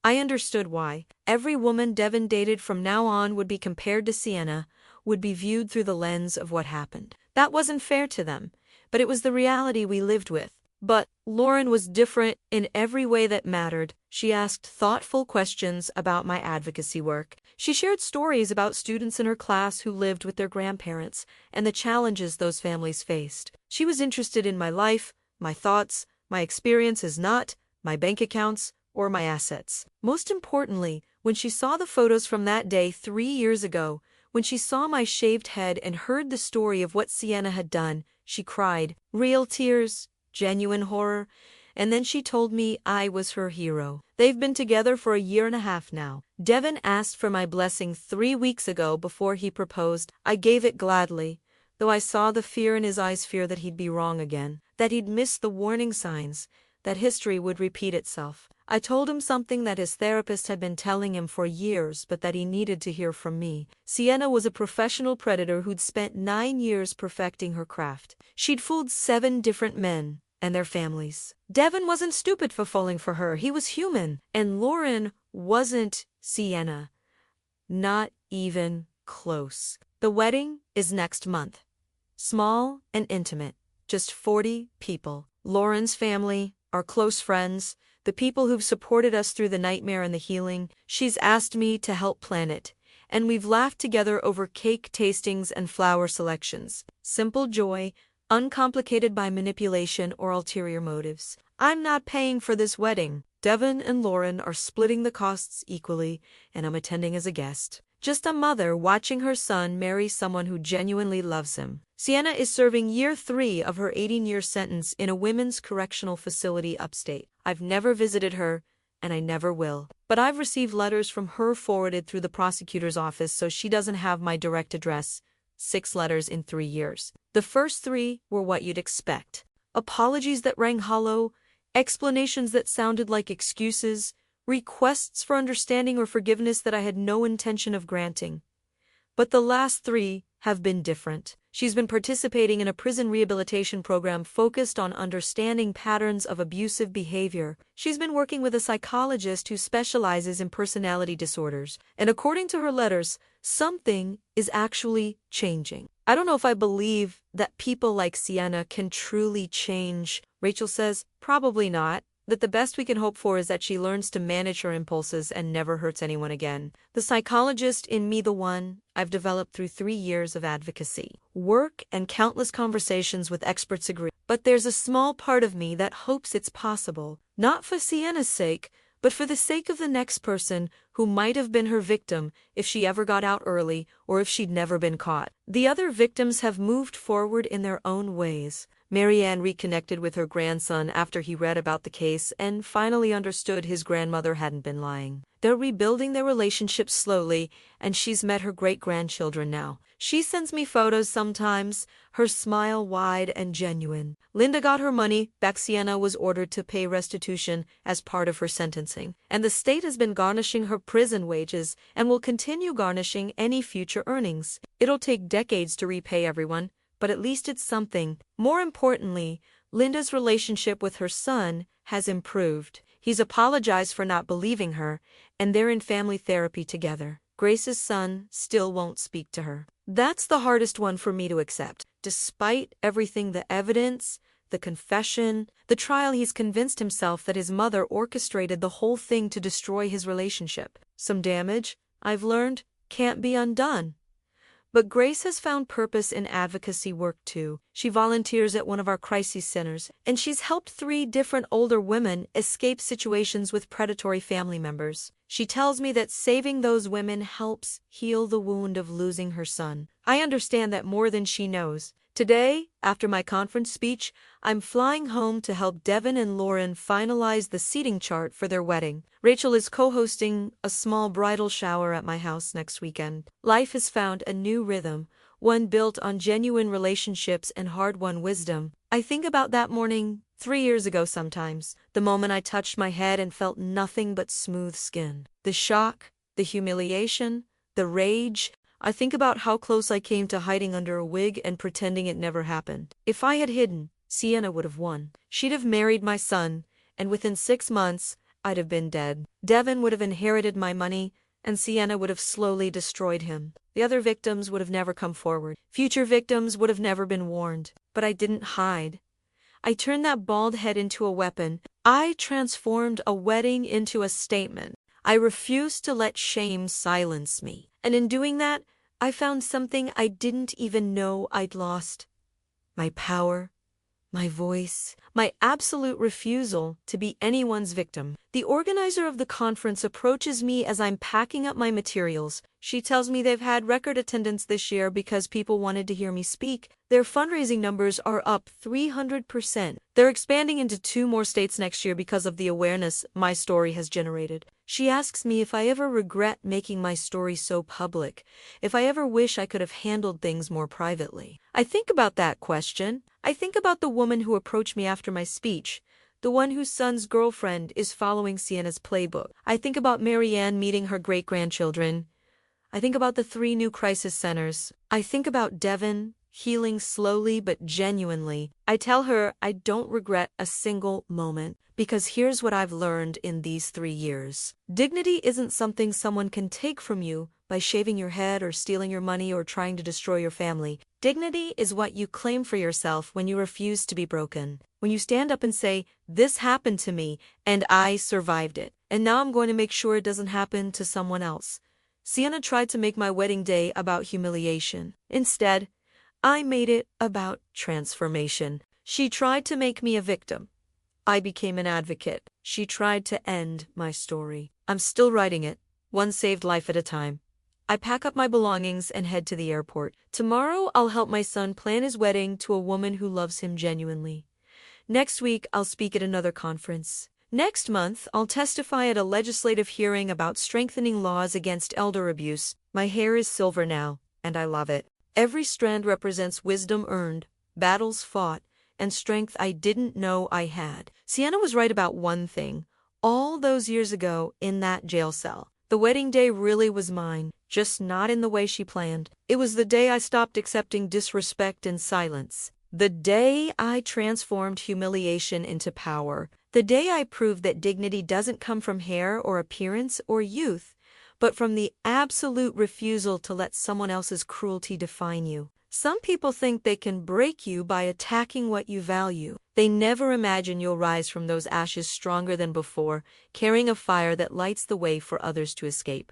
I understood why. Every woman Devon dated from now on would be compared to Sienna, would be viewed through the lens of what happened. That wasn't fair to them, but it was the reality we lived with. But Lauren was different in every way that mattered. She asked thoughtful questions about my advocacy work. She shared stories about students in her class who lived with their grandparents and the challenges those families faced. She was interested in my life, my thoughts, my experiences, not my bank accounts or my assets. Most importantly, when she saw the photos from that day 3 years ago, when she saw my shaved head and heard the story of what Sienna had done, she cried. Real tears, genuine horror, and then she told me I was her hero. They've been together for 1.5 years now. Devon asked for my blessing 3 weeks ago before he proposed. I gave it gladly, though I saw the fear in his eyes, fear that he'd be wrong again, that he'd miss the warning signs, that history would repeat itself. I told him something that his therapist had been telling him for years but that he needed to hear from me. Sienna was a professional predator who'd spent 9 years perfecting her craft. She'd fooled 7 different men and their families. Devin wasn't stupid for falling for her, he was human. And Lauren wasn't Sienna. Not even close. The wedding is next month. Small and intimate, just 40 people. Lauren's family, our close friends, the people who've supported us through the nightmare and the healing. She's asked me to help plan it, and we've laughed together over cake tastings and flower selections. Simple joy, uncomplicated by manipulation or ulterior motives. I'm not paying for this wedding. Devin and Lauren are splitting the costs equally, and I'm attending as a guest. Just a mother watching her son marry someone who genuinely loves him. Sienna is serving year 3 of her 18-year sentence in a women's correctional facility upstate. I've never visited her, and I never will. But I've received letters from her forwarded through the prosecutor's office, so she doesn't have my direct address. 6 letters in 3 years. The first 3 were what you'd expect. Apologies that rang hollow, explanations that sounded like excuses, requests for understanding or forgiveness that I had no intention of granting. But the last 3 have been different. She's been participating in a prison rehabilitation program focused on understanding patterns of abusive behavior. She's been working with a psychologist who specializes in personality disorders. And according to her letters, something is actually changing. I don't know if I believe that people like Sienna can truly change. Rachel says, probably not. That the best we can hope for is that she learns to manage her impulses and never hurts anyone again. The psychologist in me, the one I've developed through 3 years of advocacy, work, and countless conversations with experts agree. But there's a small part of me that hopes it's possible, not for Sienna's sake, but for the sake of the next person who might have been her victim if she ever got out early or if she'd never been caught. The other victims have moved forward in their own ways. Marianne reconnected with her grandson after he read about the case and finally understood his grandmother hadn't been lying. They're rebuilding their relationship slowly, and she's met her great-grandchildren now. She sends me photos sometimes, her smile wide and genuine. Linda got her money back. Sienna was ordered to pay restitution as part of her sentencing, and the state has been garnishing her prison wages and will continue garnishing any future earnings. It'll take decades to repay everyone, but at least it's something. More importantly, Linda's relationship with her son has improved. He's apologized for not believing her, and they're in family therapy together. Grace's son still won't speak to her. That's the hardest one for me to accept. Despite everything, the evidence, the confession, the trial, he's convinced himself that his mother orchestrated the whole thing to destroy his relationship. Some damage, I've learned, can't be undone. But Grace has found purpose in advocacy work too. She volunteers at one of our crisis centers, and she's helped 3 different older women escape situations with predatory family members. She tells me that saving those women helps heal the wound of losing her son. I understand that more than she knows. Today, after my conference speech, I'm flying home to help Devin and Lauren finalize the seating chart for their wedding. Rachel is co-hosting a small bridal shower at my house next weekend. Life has found a new rhythm, one built on genuine relationships and hard-won wisdom. I think about that morning 3 years ago sometimes, the moment I touched my head and felt nothing but smooth skin. The shock, the humiliation, the rage. I think about how close I came to hiding under a wig and pretending it never happened. If I had hidden, Sienna would have won. She'd have married my son, and within 6 months, I'd have been dead. Devin would have inherited my money, and Sienna would have slowly destroyed him. The other victims would have never come forward. Future victims would have never been warned. But I didn't hide. I turned that bald head into a weapon. I transformed a wedding into a statement. I refused to let shame silence me. And in doing that, I found something I didn't even know I'd lost. My power, my voice, my absolute refusal to be anyone's victim. The organizer of the conference approaches me as I'm packing up my materials. She tells me they've had record attendance this year because people wanted to hear me speak. Their fundraising numbers are up 300%. They're expanding into 2 more states next year because of the awareness my story has generated. She asks me if I ever regret making my story so public, if I ever wish I could have handled things more privately. I think about that question. I think about the woman who approached me after my speech, the one whose son's girlfriend is following Sienna's playbook. I think about Marianne meeting her great-grandchildren. I think about the 3 new crisis centers. I think about Devon healing slowly but genuinely. I tell her I don't regret a single moment, because here's what I've learned in these 3 years. Dignity isn't something someone can take from you by shaving your head or stealing your money or trying to destroy your family. Dignity is what you claim for yourself when you refuse to be broken. When you stand up and say, "This happened to me, and I survived it, and now I'm going to make sure it doesn't happen to someone else." Sienna tried to make my wedding day about humiliation. Instead, I made it about transformation. She tried to make me a victim. I became an advocate. She tried to end my story. I'm still writing it, one saved life at a time. I pack up my belongings and head to the airport. Tomorrow, I'll help my son plan his wedding to a woman who loves him genuinely. Next week, I'll speak at another conference. Next month, I'll testify at a legislative hearing about strengthening laws against elder abuse. My hair is silver now, and I love it. Every strand represents wisdom earned, battles fought, and strength I didn't know I had. Sienna was right about one thing. All those years ago in that jail cell, the wedding day really was mine, just not in the way she planned. It was the day I stopped accepting disrespect and silence. The day I transformed humiliation into power. The day I proved that dignity doesn't come from hair or appearance or youth, but from the absolute refusal to let someone else's cruelty define you. Some people think they can break you by attacking what you value. They never imagine you'll rise from those ashes stronger than before, carrying a fire that lights the way for others to escape.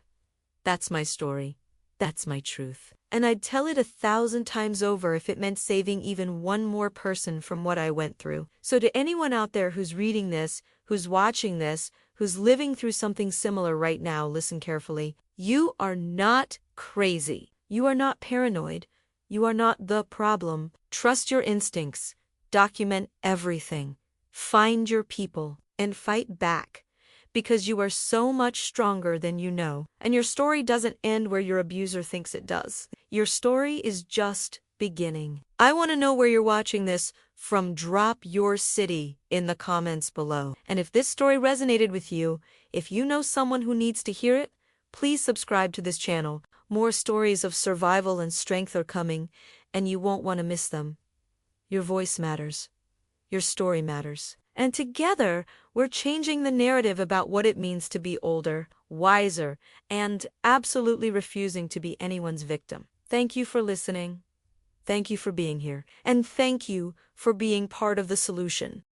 That's my story. That's my truth. And I'd tell it 1,000 times over if it meant saving even one more person from what I went through. So to anyone out there who's reading this, who's watching this, who's living through something similar right now, listen carefully. You are not crazy. You are not paranoid. You are not the problem. Trust your instincts. Document everything. Find your people and fight back. Because you are so much stronger than you know. And your story doesn't end where your abuser thinks it does. Your story is just beginning. I want to know where you're watching this from. Drop your city in the comments below. And if this story resonated with you, if you know someone who needs to hear it, please subscribe to this channel. More stories of survival and strength are coming, and you won't want to miss them. Your voice matters. Your story matters. And together, we're changing the narrative about what it means to be older, wiser, and absolutely refusing to be anyone's victim. Thank you for listening. Thank you for being here. And thank you for being part of the solution.